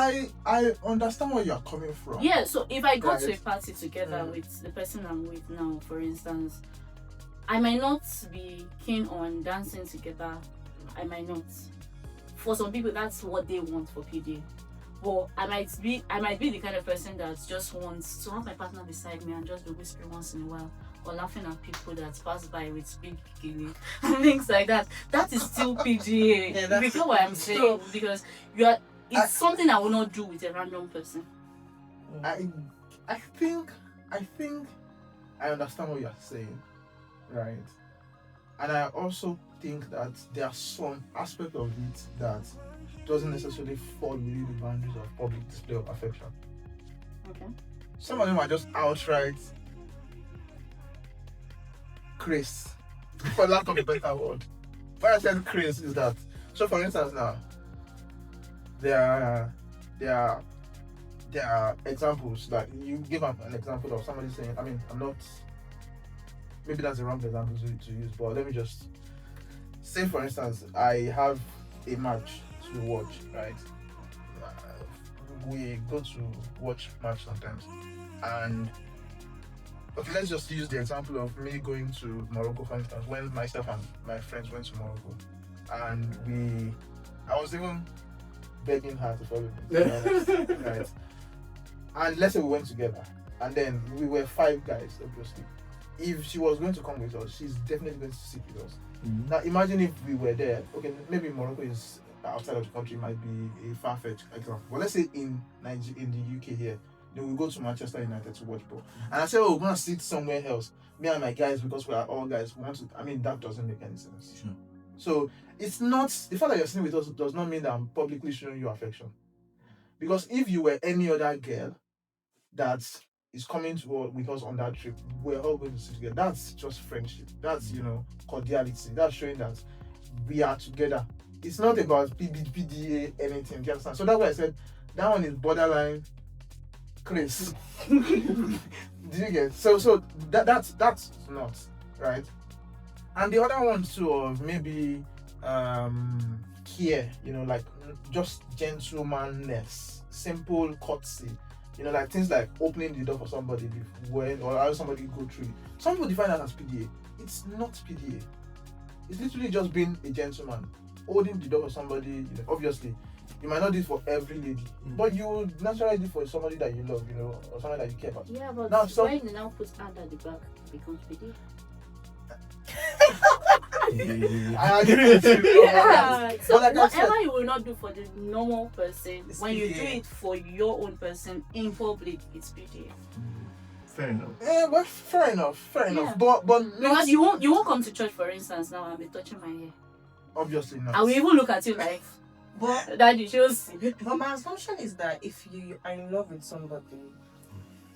I understand where you're coming from. Yeah, so if I go Right. to a party together with the person I'm with now, for instance, I might not be keen on dancing together. I might not. For some people, that's what they want for PDA. But I might be the kind of person that just wants to have my partner beside me and just be whispering once in a while, or laughing at people that pass by with big bikini and things like that. That is still PDA. Yeah, You know what I'm saying? Because it's something I will not do with a random person. I think I understand what you're saying, right? And I also think that there are some aspect of it that doesn't necessarily fall within the boundaries of public display of affection. Okay. Some of them are just outright craze, for lack of a better word. Why I said craze is that, so for instance now, there are examples, like you give an example of somebody saying, I mean, I'm not, maybe that's the wrong example to use, but let me just say, for instance, I have a match to watch, right? We go to watch match sometimes, and okay, let's just use the example of me going to Morocco, for instance, when myself and my friends went to Morocco, and I was even begging her to follow me, right? And let's say we went together, and then we were 5 guys, obviously. If she was going to come with us, she's definitely going to sit with us. Mm-hmm. Now imagine if we were there. Okay, maybe Morocco is outside of the country, might be a far-fetched example. But let's say in the UK here, then we go to Manchester United to watch ball. And I say, oh, we're gonna sit somewhere else. Me and my guys, because we are all guys, we want to. I mean, that doesn't make any sense. Sure. So it's not the fact that you're sitting with us does not mean that I'm publicly showing you affection. Because if you were any other girl that is coming with us on that trip, we're all going to sit together. That's just friendship. That's cordiality. That's showing that we are together. It's not about PDA anything. Do you understand? So that's why I said that one is borderline craze. Did you get? So that's not right. And the other one too, of maybe care, like just gentlemanness, simple courtesy, like things like opening the door for somebody when or how somebody go through it. Some people define that as PDA. It's not PDA. It's literally just being a gentleman, holding the door for somebody. Obviously, you might not do it for every lady, but you would naturally do it for somebody that you love, or somebody that you care about. Yeah, but now, when you now put hand at the back, it becomes PDA. I agree with you. Yeah. So But like I whatever said, you will not do for the normal person, It's when you do PDA. it for your own person in public, it's PDA. Fair enough. yeah, well, fair enough. Yeah. But not, Because you won't come to church, for instance, now and be touching my hair. obviously not. I will even look at you like, But Daddy, shows. but my assumption is that if you are in love with somebody,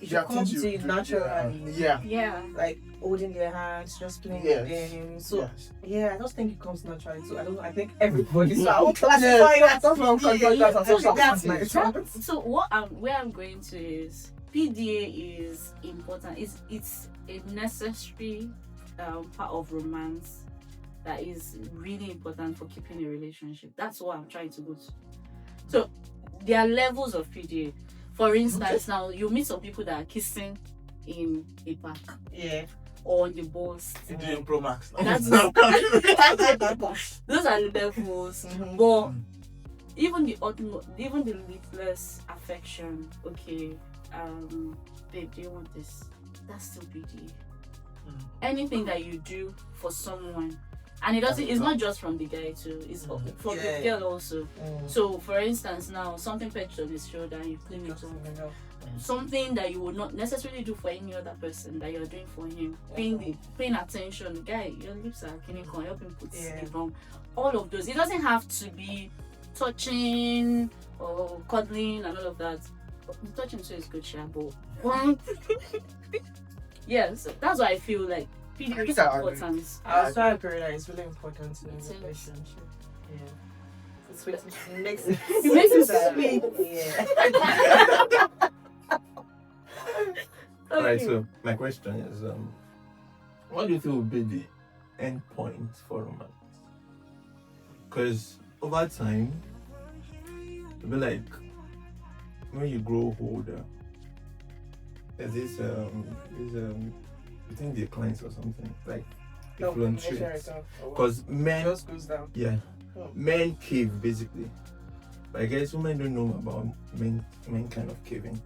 it There should are come things to you you do- naturally. Yeah. Yeah. Like holding their hands, just playing Yes. with them. So Yes. yeah, I just think it comes naturally. So I think everybody. So Yeah. I will classify Yeah, it. that's what I'm classifying that as So also that's my PDA. response. So where I'm going to is PDA is important. It's a necessary part of romance that is really important for keeping a relationship. That's what I'm trying to go to. So there are levels of PDA. For instance, now you meet some people that are kissing in a park Yeah. or on the bus. doing Pro Max now. That's those are the levels. Mhm. But even the littlest affection, okay, babe, do you want this? That's still BD. Anything that you do for someone, and it's not just from the guy too, it's from the girl also. So for instance, now something perched on his shoulder and you clean it up. Something that you would not necessarily do for any other person that you're doing for him. Paying attention, guy, your lips are can help him put it on. All of those. It doesn't have to be touching or cuddling and all of that. But touching too is good, but yes, that's why I feel like PD is important. I also agree that it's really important in a relationship. Yeah. It's sweet. It makes it sweet. Yeah. Alright, so my question is, what do you think would be the end point for romance? Because over time, it'll be like when you grow older, there's this you think declines or something like different traits. Because men just goes down. Yeah. Men cave basically. But I guess women don't know about men kind of caving.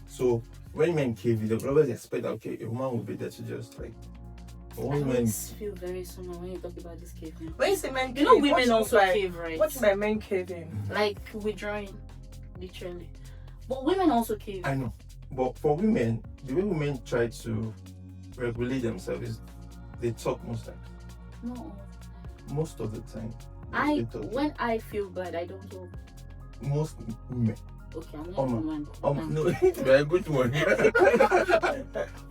So when men cave, they always expect that okay, a woman will be there to just like. I always feel very somehow when you talk about this caving. When you say men cave, you know women also cave, right? What's my men caving? Like withdrawing, literally. But women also cave. I know. But for women, the way women try to regulate themselves is they talk most times. No. Most of the time. When I feel bad, I don't talk. Most women. Okay, I'm not woman. No, very good one.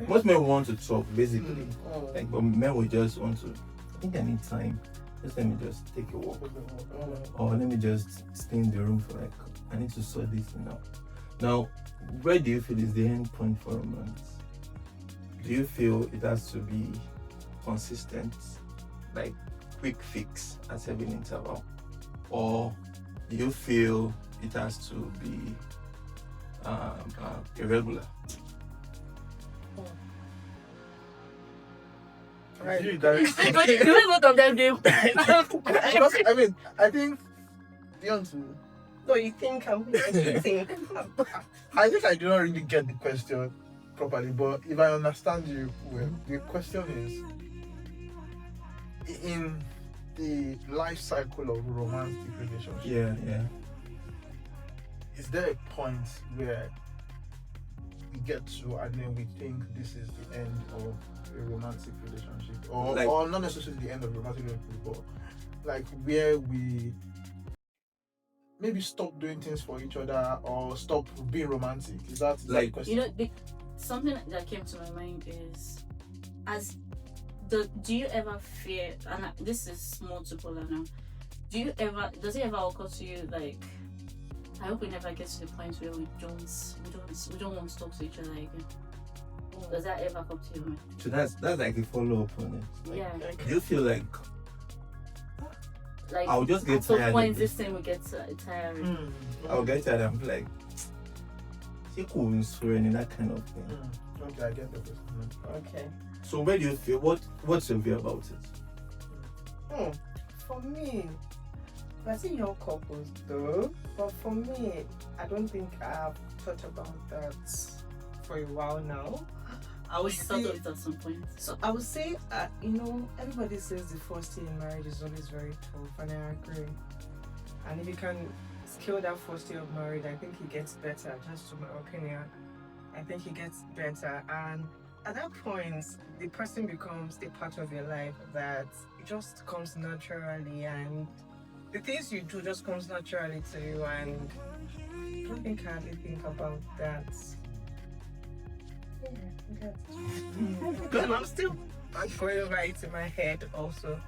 Most men want to talk, basically. Like, but men will just want to. I think I need time. Just let me just take a walk, or let me just stay in the room for like. I need to sort this thing out. Now, where do you feel is the end point for romance? Do you feel it has to be consistent, like quick fix at every interval, or do you feel it has to be irregular? Right. You both of them do. I mean, I think beyond to. No, you think I'm think. I think I do not really get the question properly, but if I understand you well, the question is in the life cycle of romantic relationship. Yeah. Is there a point where we get to and then we think this is the end of a romantic relationship, or not necessarily the end of a romantic relationship, but like where we maybe stop doing things for each other or stop being romantic? Is that like the question? Something that came to my mind is, do you ever fear? And this is multiple now. Does it ever occur to you like, I hope we never get to the point where we don't want to talk to each other again? Does that ever come to your mind? So that's like the follow up on it. Yeah. Do you feel like I'll just get tired? At some point, this thing will get tired. I'll get tired and be like, that kind of thing. Okay, I get the question. Okay. So where do you feel? What's your view about it? For me, I see your couples though, but for me, I don't think I've thought about that for a while now. I would thought of it at some point. So I would say, everybody says the first year in marriage is always very tough, and I agree. And if you can scale that first year of marriage, I think it gets better. Just to my opinion, I think it gets better, and at that point, the person becomes a part of your life that it just comes naturally, and the things you do just comes naturally to you, and I don't think I hardly think about that. Because I'm still going over it in my head also.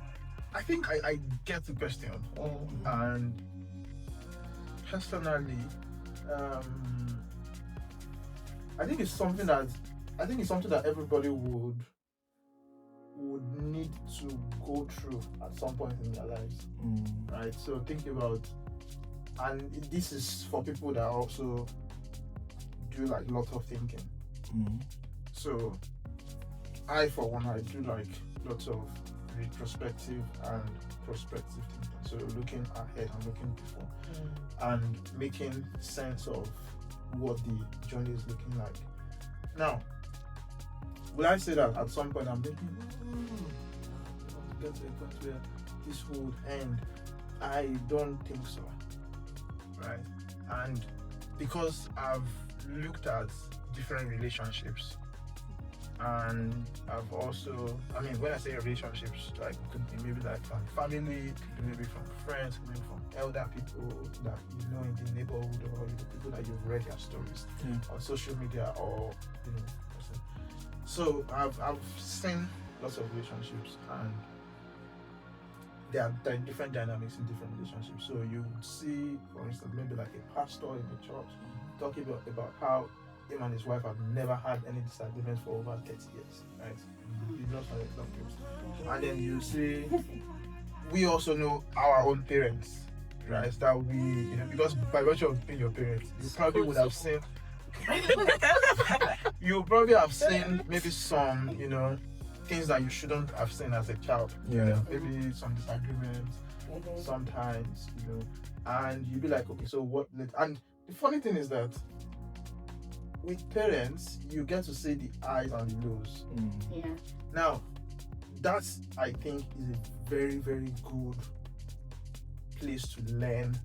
I think I get the question. And personally, I think it's something that everybody would need to go through at some point in their lives, right? So think about, and this is for people that are also do like lots of thinking. Mm. So I, for one, I do like lots of retrospective and prospective thinking. So looking ahead and looking before and making sense of what the journey is looking like. Now, will I say that at some point I'm thinking, get to a point where this would end? I don't think so. Right? And because I've looked at different relationships, and I've also, I mean, when I say relationships, like it could be maybe like from family, it could be maybe from friends, maybe from elder people that you know in the neighborhood, or people that you've read their stories on social media, or you know. So I've seen lots of relationships, and there are different dynamics in different relationships. So you would see, for instance, maybe like a pastor in the church talking about how him and his wife have never had any disagreements for over 30 years, right? You know some examples. And then you see, we also know our own parents, right? That we, you know, because by virtue of being your parents, you probably would have seen, maybe some, you know, things that you shouldn't have seen as a child. Yeah. You know, maybe some disagreements sometimes, you know, and you'd be like, okay, so what? And the funny thing is that with parents, you get to see the highs and the lows. Yeah. Now, that's, I think, is a very, very good place to learn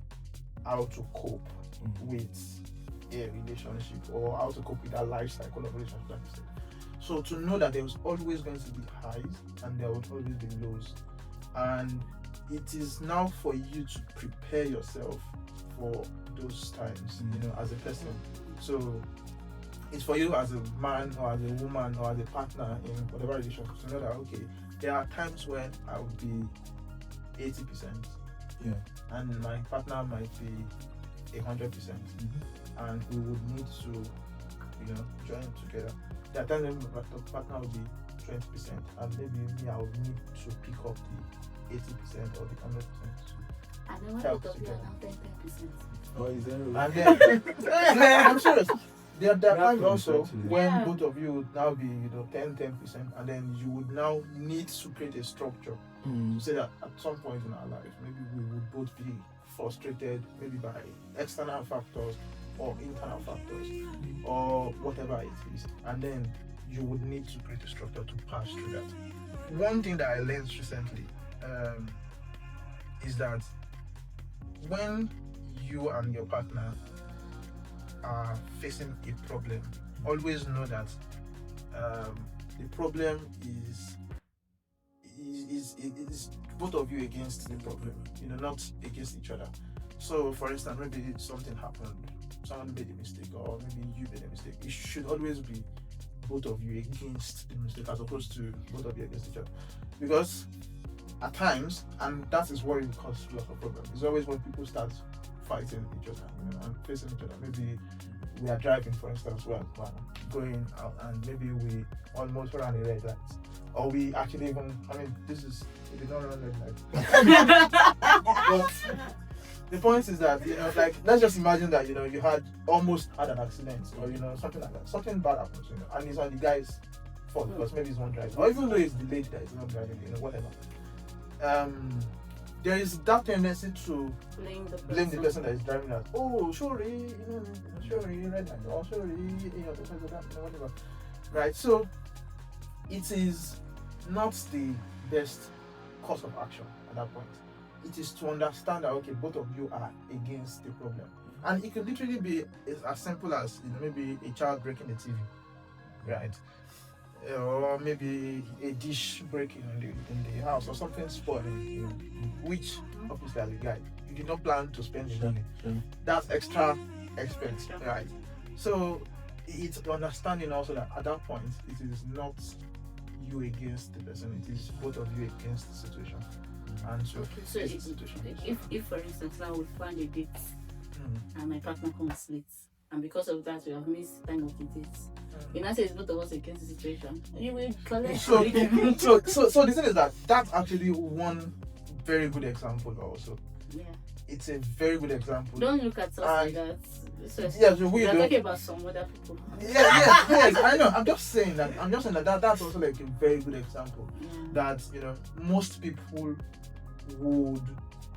how to cope with a relationship, or how to cope with that life cycle of relationship, like you said. So to know that there was always going to be highs and there would always be lows, and it is now for you to prepare yourself for those times, you know, as a person. So it's for you as a man or as a woman or as a partner in whatever relationship to know that, okay, there are times when I would be 80%, and my partner might be 100%, and we would need to, you know, join together. There are times when my partner will be 20%, and maybe me, I would need to pick up the 80% or the 100%. And then when Help both of you are together. now 10%. Oh, is there And then, I'm serious. There are times also actually. when both of you would now be, you know, 10%, and then you would now need to create a structure to say that at some point in our lives, maybe we would both be frustrated, maybe by external factors or internal factors or whatever it is, and then you would need to create a structure to pass through that. One thing that I learned recently is that when you and your partner are facing a problem, always know that the problem is both of you against the problem, you know, not against each other. So for instance, maybe something happened, someone made a mistake, or maybe you made a mistake. It should always be both of you against the mistake as opposed to both of you against each other. Because at times, and that is what will cause lots of problems, it's always when people start fighting each other, you know, and facing each other. Maybe we are driving, for instance, we're going out, and maybe we almost run a red light, or we actually even, I mean, we did not run red light. But the point is that, you know, like, let's just imagine that, you know, you almost had an accident, or, you know, something like that, something bad happens, you know, and it's on the guy's fault because maybe he's one driving, or even though it's the lady that is not driving, you know, whatever. There is that tendency to blame the person that is driving that. Oh, sorry, you know, sorry, red light, or sorry, you know, whatever. Right? So it is not the best course of action at that point. It is to understand that, okay, both of you are against the problem, and it could literally be as simple as, you know, maybe a child breaking the TV, right? Or maybe a dish breaking in the house, or something spoiling, you know, which obviously as a guy you did not plan to spend the money. That's extra expense, right? So it's understanding also that at that point it is not you against the person, it is both of you against the situation. And so, if for instance now we find a date and my partner comes late, and because of that we have missed time of the date, in that sense, both of us against the situation. You will collect. So the thing is that that's actually one very good example also. Yeah. it's a very good example. Don't look at us like that. Yeah, so we are don't. talking about some other people. Yes, I know. I'm just saying that. That's also like a very good example. Yeah. That most people would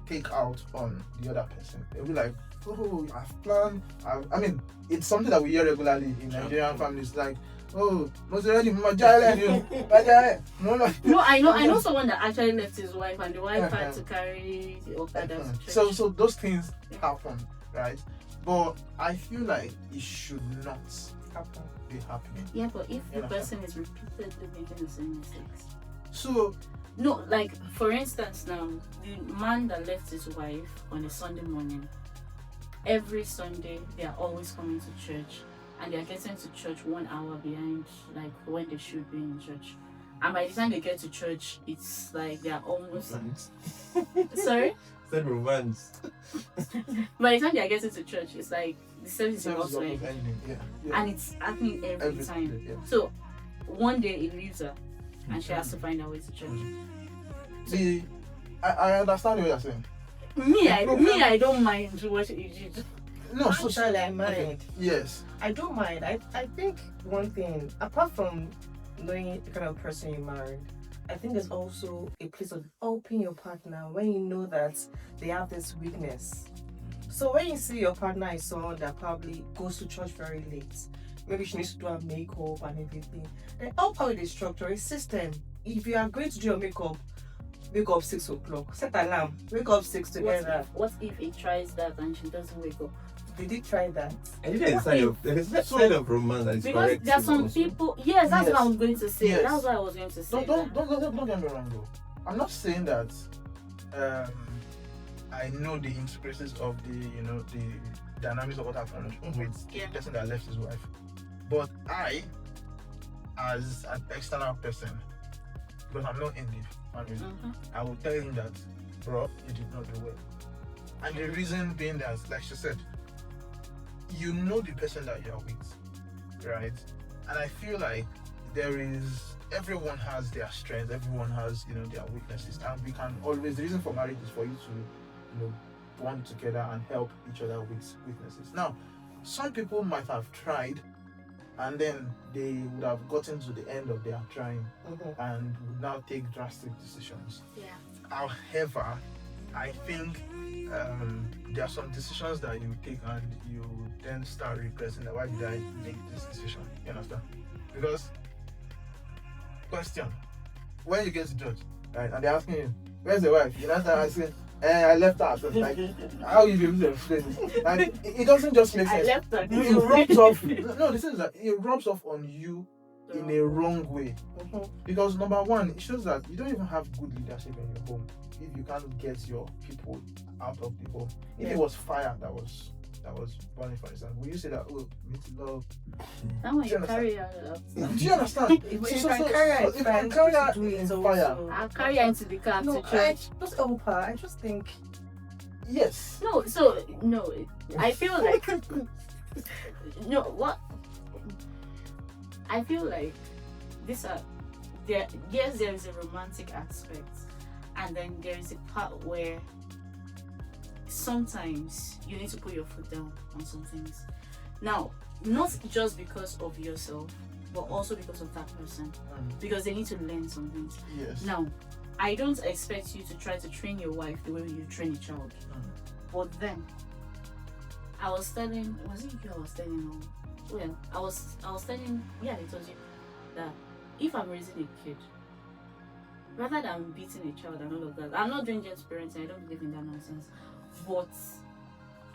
take out on the other person. They'll be like, "Oh, I've planned." I mean, it's something that we hear regularly in Nigerian families. Like, "Oh, most already, No, I know someone that actually left his wife, and the wife had to carry the Okada to church. So those things happen, right? But I feel like it should not be happening. Yeah, but if the person is repeatedly making the same mistakes. So no, like for instance now, the man that left his wife on a Sunday morning, every Sunday they are always coming to church, and they are getting to church 1 hour behind like when they should be in church. And by the time they get to church, it's like they are almost sorry? Said romance. By the time they are getting to church, it's like the service is about to end. Yeah. And it's happening every time. Day, yeah. So one day it leaves her and she has to find her way to church. I understand what you're saying. I don't mind what you did. No, Actually, I mind. Okay. Yes. I don't mind. I think one thing, apart from knowing the kind of person you married, I think there's also a place of helping your partner when you know that they have this weakness. So when you see your partner is someone that probably goes to church very late, maybe she needs to do her makeup and everything, then help her with the structure, a system. If you are going to do your makeup, wake up 6 o'clock, set alarm, wake up 6 together. What if he tries that and she doesn't wake up? Did he try that? And there's a side of romance that is because correct. there are some people. Yes, that's what I was going to say. Yes. That's what I was going to say. Don't get me wrong though. I'm not saying that I know the intricacies of the dynamics of what happened with the person that left his wife. But I, as an external person, because I'm not in the family, I will tell him that, bro, you did not do well. And the reason being that, like she said, you know the person that you're with, right? And I feel like everyone has their strengths, everyone has, their weaknesses. And we can always, the reason for marriage is for you to, bond together and help each other with weaknesses. Now, some people might have tried and then they would have gotten to the end of their trying and would now take drastic decisions. Yeah. However, I think there are some decisions that you take and you then start regretting that why did I make this decision? You understand? Because question, when you get to church, right, and they're asking you, where's the wife? You know, I say, I left her. So like, how you be able to explain it? And it doesn't just make sense. I left her. It rubs off. No, this is that it rubs off on you in a wrong way. Because number one, it shows that you don't even have good leadership in your home if you can't get your people out of the home. If it was fire that was burning, for example, will you say that, oh, meet love? That one you carry out. Do you understand? If you can carry her in fire, I'll carry her into the car to church. I just help her. I just think. Yes. No, I feel like I feel like there is a romantic aspect, and then there is a part where sometimes you need to put your foot down on some things. Now, not just because of yourself, but also because of that person, because they need to learn some things. Yes. Now, I don't expect you to try to train your wife the way you train a child. But then, I was telling you, I was telling, I told you that if I'm raising a kid, rather than beating a child and all of that, I'm not doing just parenting, I don't believe in that nonsense. But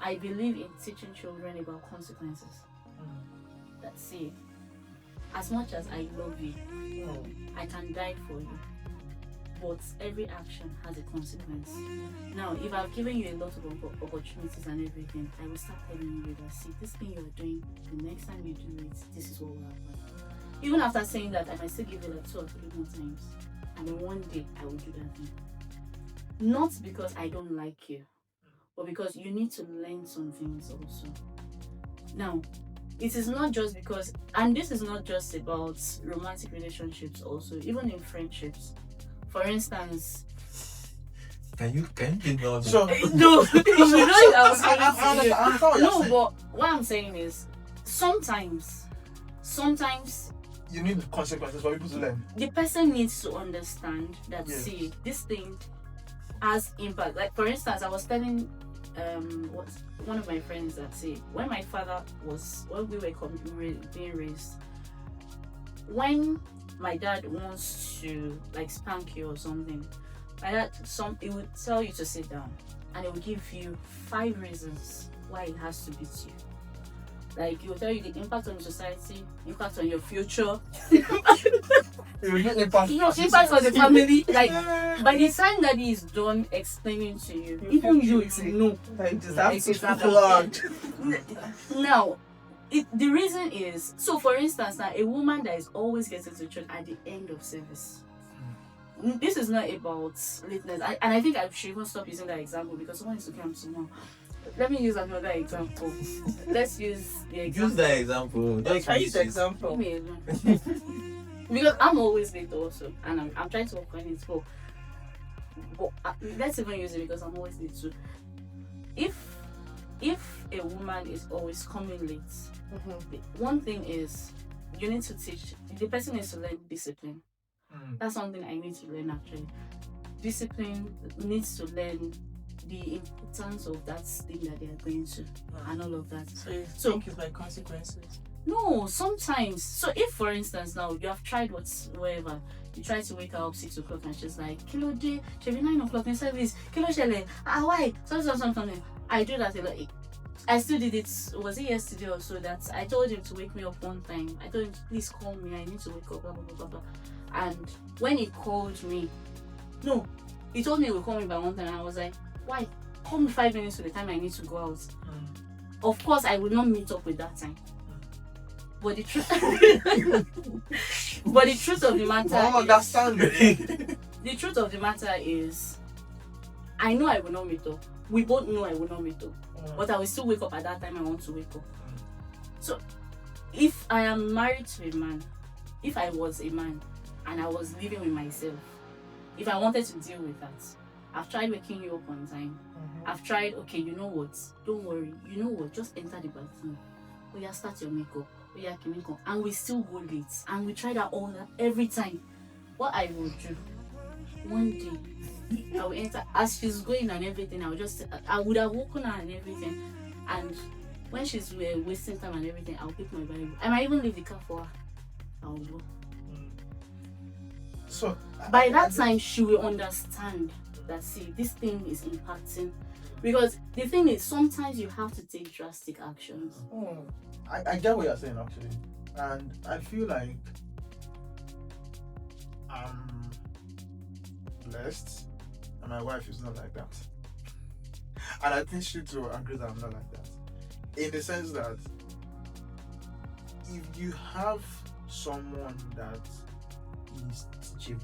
I believe in teaching children about consequences. That see, as much as I love you, I can die for you. But every action has a consequence. Now, if I've given you a lot of opportunities and everything, I will start telling you that, see, this thing you're doing, the next time you do it, this is what will happen. Even after saying that, I might still give you like 2 or 3 more times. And then one day, I will do that thing. Not because I don't like you, but because you need to learn some things also. Now, it is not just because, and this is not just about romantic relationships also, even in friendships. For instance, Can you give me all the So No, you know I was I understand what you're No, saying. but what I'm saying is sometimes You need consequences for people to learn. the person needs to understand that Yes. see, this thing has impact. Like for instance, I was telling one of my friends that see, when my father was, when we were being raised, when my dad wants to like spank you or something, my dad it would tell you to sit down and it will give you 5 reasons why it has to beat you. Like it will tell you the impact on your society, impact on your future, It will get impact. impact on the family. Like by the time that he is done explaining to you, even you know. Like just have to Flogged. Now, the reason is, so for instance, now a woman that is always getting to church at the end of service. This is not about lateness, and I think I should even stop using that example because someone is looking at someone. Let me use another example. Let's use the example. Use that example. Just I use use the it. example. Leave me alone. Because I'm always late also, and I'm trying to work on it. But let's even use it because I'm always late too. If a woman is always coming late, one thing is you need to teach the person needs to learn discipline. That's something I need to learn actually. Discipline needs to learn the importance of that thing that they are going to and all of that. So you So- think it's like consequences? No, sometimes. So if for instance now you have tried whatever, you try to wake her up 6 o'clock and she's like, Kilo day, she'll be 9 o'clock in service, Kilo Shele, why? Something. I do that a lot. I still did it, was it yesterday or so that I told him to wake me up one time. I told him, please call me, I need to wake up, blah blah blah blah blah. And when he called me, no, he told me he would call me by one time and I was like, why? Call me 5 minutes to the time I need to go out. Of course I would not meet up with that time. But the truth of the matter Understand. the truth of the matter is I know I will not meet up. We both know I will not meet up. But I will still wake up at that time I want to wake up. So if I am married to a man, if I was a man and I was living with myself, if I wanted to deal with that, I've tried waking you up on time. I've tried, okay, you know what? Don't worry. You know what? Just enter the bathroom. Oh yeah, start your makeup. Oh yeah, chemical. And we still go late. And we try that all that every time. What I will do, one day, I will enter as she's going and everything. I would have woken her and everything. And when she's wasting time and everything, I'll pick my Bible. I might even leave the car for her. I'll go. So By that time, she will understand that see, this thing is impacting. Because the thing is, sometimes you have to take drastic actions. I get what you're saying actually, and I feel like I'm blessed, and my wife is not like that. And I think she too agrees that I'm not like that. In the sense that if you have someone that is teachable,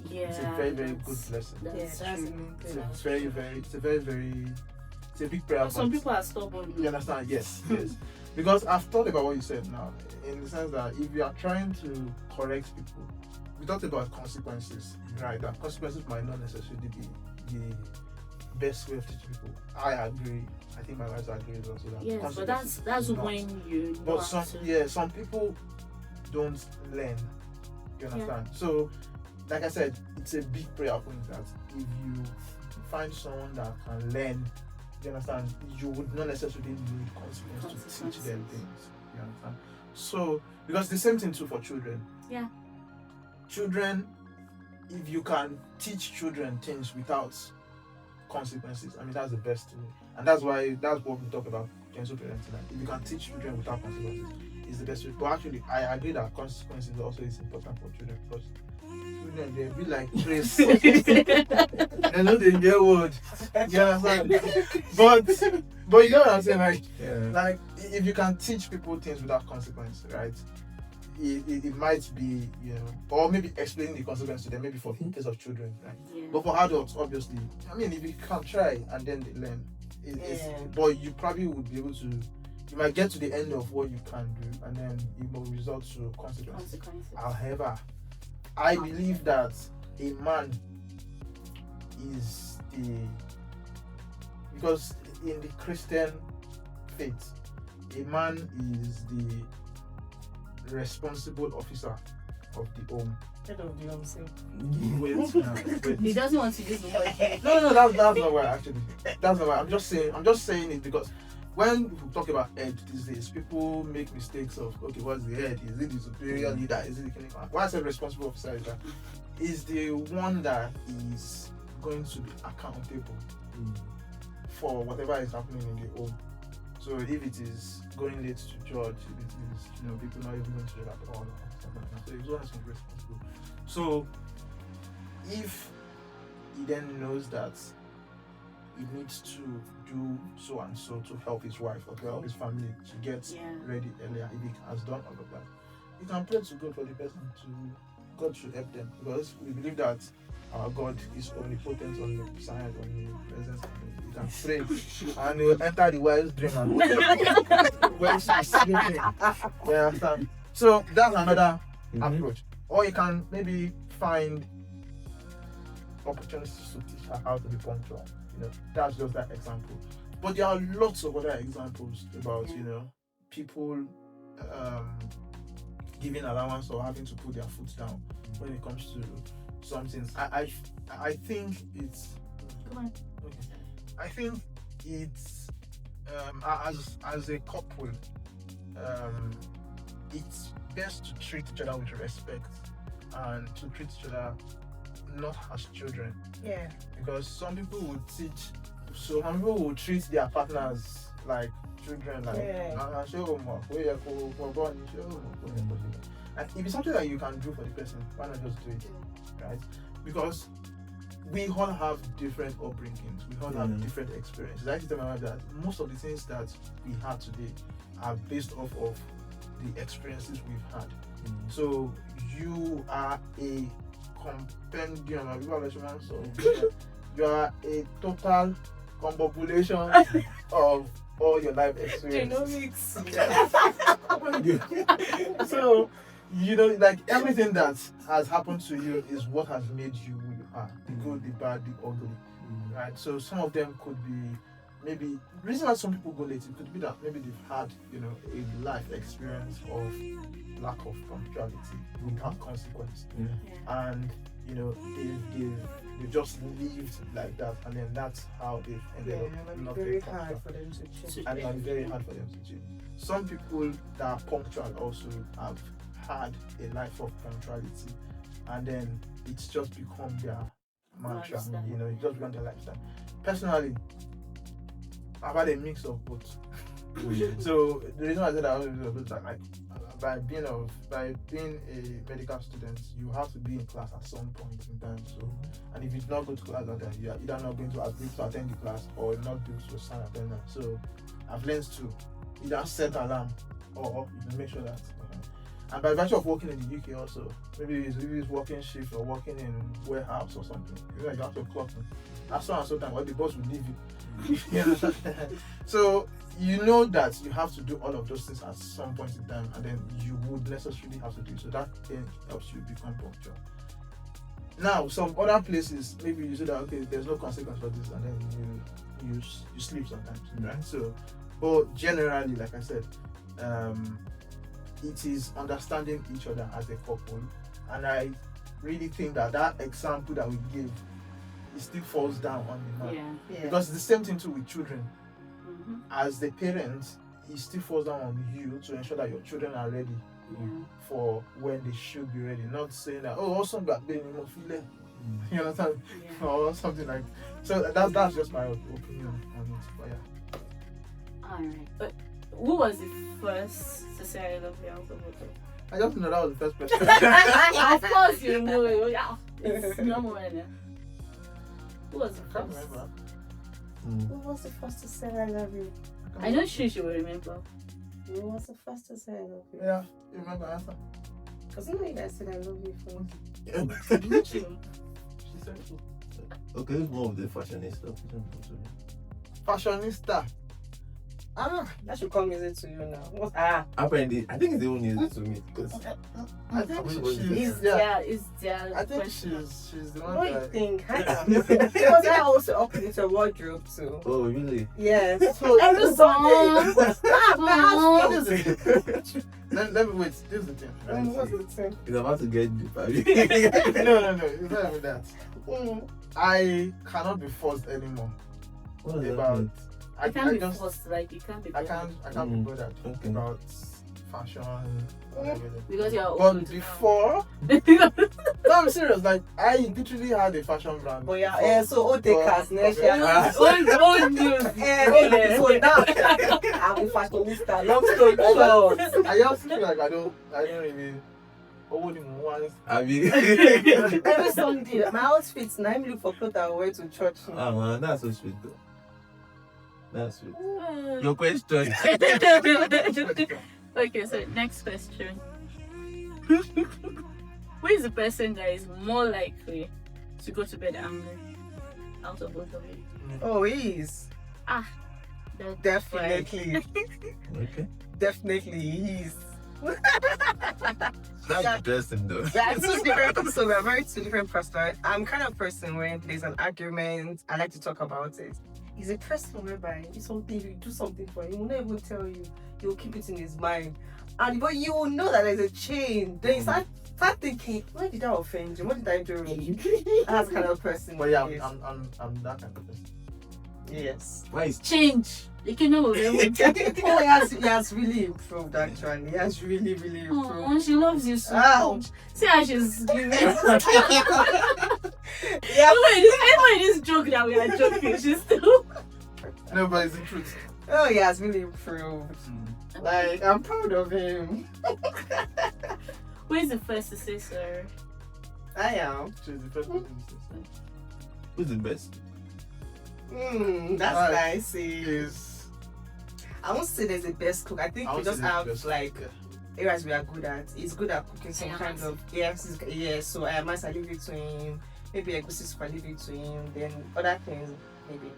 Yeah, it's a very, very good blessing. That's Yeah, that's true. the main It's thing. a it's a big prayer Some point. people are stubborn. You understand? Yes, yes. Because I've thought about what you said now, in the sense that if you are trying to correct people, we talked about consequences, right? That consequences might not necessarily be the best way of teaching people. I agree. I think my wife agrees also that. Yes, but consequences that's do not. when you know But how to. some people don't learn. You understand? So, like I said, it's a big prayer point that if you find someone that can learn, you understand, you would not necessarily need consequences to teach them things. You understand? So, because the same thing too for children. Yeah. Children, if you can teach children things without consequences, I mean that's the best way. And that's what we talk about gentle parenting. Like, if you can teach children without consequences, it's the best way. But actually, I agree that consequences also is important for children because children they be like Chris. They know they get word. You understand? But you know what I'm saying? Like if you can teach people things without consequence, right? It might be, you know, or maybe explaining the consequence to them, maybe for the case of children, right? Yeah. But for adults, obviously, I mean, if you can try and then they learn, but you probably would be able to, you might get to the end of what you can do, and then it will result to consequences. However, I believe that a man is because in the Christian faith, a man is the responsible officer of the home. Head of the home, say. Wait. He doesn't want to use the word. No, that's not why actually. That's not why. I'm just saying it because when we talk about head these days, people make mistakes of, okay, what's the head? Is it the superior leader? Is it the clinical? Why I said responsible officer is that is the one that is going to be accountable for whatever is happening in the home. So if it is going late to church, if it is, people not even going to church at all, or something like that. So he's always responsible. So if he then knows that he needs to do so and so to help his wife or to help his family to get ready earlier, if he has done all of that, he can pray to God for the person God should help them, because we believe that our God is omnipotent, omniscient, omnipresent. He can pray and he will enter the wife's dream and when she's sleeping. You understand? So that's another approach. Or you can maybe find opportunities to teach her how to be punctual. That's just that example. But there are lots of other examples about people giving allowance or having to put their foot down when it comes to something. I think it's. Come on. Okay. I think it's as a couple, it's best to treat each other with respect and to treat each other not as children. Yeah. Because some people will treat their partners like children, like and if it's something that you can do for the person, why not just do it, right? Because we all have different upbringings, we all have different experiences. I like to tell my wife that most of the things that we have today are based off of the experiences we've had. So you are a compendium of you are a total combobulation of all your life experiences. So like everything that has happened to you is what has made you who you are, the good, the bad, the ugly, right? So some of them could be maybe the reason why some people go late, it could be that maybe they've had a life experience of lack of punctuality without consequence, and they just lived like that, and then that's how they ended up not very being hard punctual. for them to change. And it's very hard for them to change. Some people that are punctual also have had a life of punctuality, and then it's just become their mantra. It's just become their lifestyle. Personally, I've had a mix of both. So the reason I said I was a mix of both, like by being a medical student, you have to be in class at some point in time. So, and if you do not go to class at that time, you are either not going to agree to attend the class or not be able to sign attendance. So I've learned to either set alarm or you can make sure that. And by virtue of working in the UK also, maybe it's working shift or working in warehouse or something, you have to clock in. At so and so time, or the boss will leave you. So you know that you have to do all of those things at some point in time, and then you would necessarily have to do it. So that then helps you become punctual. Now, some other places, maybe you say that okay, there's no consequence for this, and then you sleep sometimes, right? So, but generally, like I said, it is understanding each other as a couple, and I really think that example that we give, it still falls down on the man. Because it's the same thing too with children. As the parents, it still falls down on you to ensure that your children are ready for when they should be ready. Not saying that also got being you understand, or something like. So that's just my opinion on it. But yeah. Alright, but who was the first to say I love you? I just know that was the first person. Of course you know it. Yeah, it's number one. Who was the I can't first? remember. Who was the first to say I love you? I know she will remember. Who was the first to say I love you? Yeah, you remember the answer? Because you guys said I love you first. She said so. Okay, who's more of the fashionista? Fashionista. That should come easy to you now. What? Apparently, I think it's even easy to me because I think Is there I think question? she's the What one do you that. think? Because I also update a wardrobe too. oh really? Yes. So, Every Sunday. what is it? Let me wait. This is the thing. What's the thing? It's about to get deep. No. It's not even that. Mm. I cannot be forced anymore. What does that About mean? You can't be just forced, like you can't be I forced. can't be bothered Okay. about fashion and everything. Because you're But old. before, no, I'm serious. Like I literally had a fashion brand. But yeah, before- yeah, so all the cars next year. Old news. So now I'm a fashionista. Long story short. I just feel like I don't really. Oh, the ones. I mean, Every Sunday, my outfits, now I'm looking for clothes I wear to church. oh man, that's so sweet though. That's sweet. Your question. Okay, so next question. Who is the person that is more likely to go to bed angry out of both of you? Oh, he is. That's Definitely. Okay. Definitely he is. That's interesting though. Yeah, it's two different. So we're very two different personalities. I'm kind of person when there's an argument, I like to talk about it. He's a person whereby you do something for him, he will not even tell you. He'll keep it in his mind. And but you will know that there's a change. Then you start thinking, where did I offend you? What did I do wrong? That's the kind of person. But yeah, he is. I'm that kind of person. Yes. Why is change. The kingdom of heaven. Oh, he has really improved actually. He has really improved. Oh, she loves you so Ow. much. See how she's giving. Yeah. Even this joke that we are joking, she's still. No, but it's the truth. Oh, he has really improved. Like, I'm proud of him. Who is the first to say sorry? I am. She's the first person to say. who's the best? That's Alright. nice. Is I won't say there's a best cook. I think we just have like areas we are good at. He's good at cooking some kind of yes. So I might leave it to him. Maybe I go see leave it to him. Then other things maybe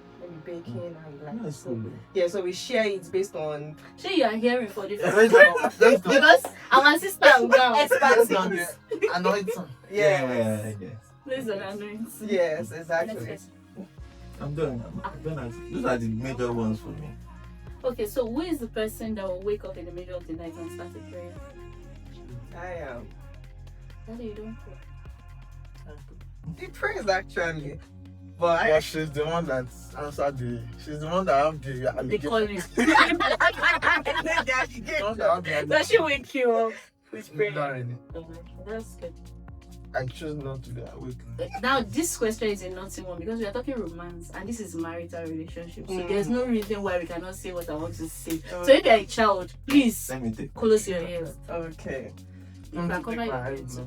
baking and like That's cool though. yeah. So we share it based on Sure, you are hearing for the That's first not- that's not- because our sister now. that's not the anointing. Yeah. Please on anointing. Yes, Next exactly. question. I'm done. Those are the major ones for me. Okay, so who is the person that will wake up in the middle of the night and start a prayer? I am. Daddy, you don't pray. He prays actually. But But she's the one that answered she's the one that have the They allegation. call you. The one that have the Does allegation. she wake you up with prayer? Not really. Oh, that's good. I choose not to be awake. Now, this question is a naughty one because we are talking romance and this is marital relationship. So Mm. there's no reason why we cannot say what I want to say. Okay. So if you're a child, please Let me take. close your ears. Okay. You can cover your ears.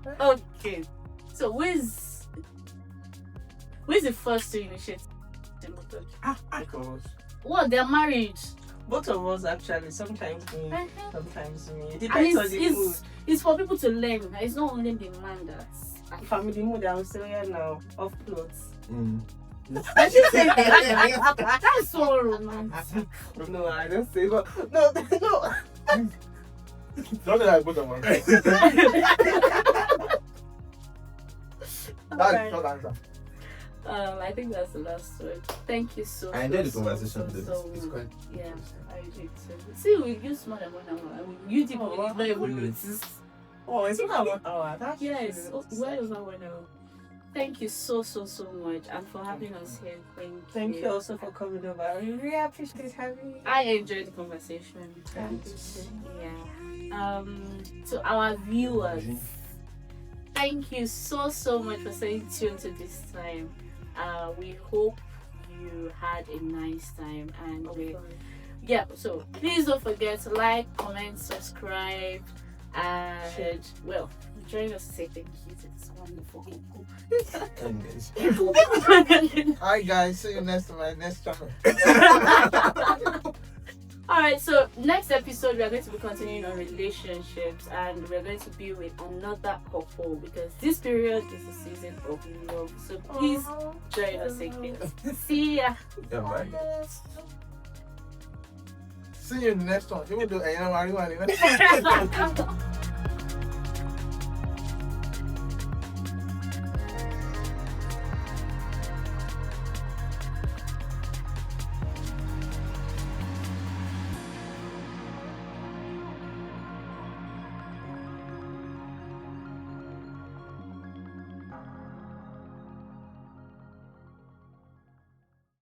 Block. Okay. So who is the first to initiate the motor? Because What? They're married. Both of us actually. Sometimes me, Uh-huh. sometimes me. It And depends on the mood. it's for people to learn. It's not only the man that's Family mood, I will say yeah now. Off clothes. That's so romantic. No, I don't say but no. not that I put on my That's Alright. not answer. I think that's the last word. Thank you so I enjoyed the so, conversation. so, so It's much. quite Yeah, interesting. I did too. See, we used more than 1 hour. You did not even notice. Oh, it's not 1 hour. That's Yes, true. well over 1 hour. Thank you so much and for having us here. Thank you also for coming over. I really appreciate having you. I enjoyed the conversation. Thank you. Yeah. To our viewers, thank you so much for staying tuned to this time. We hope you had a nice time and so please don't forget to like, comment, subscribe, and join us to say thank you to this wonderful people. Alright guys, see you next time, my next channel. Alright, so next episode we are going to be continuing on relationships, and we're going to be with another couple because this period is the season of love. So please join us again. See ya. Yeah, bye. See you in the next one. Even though I am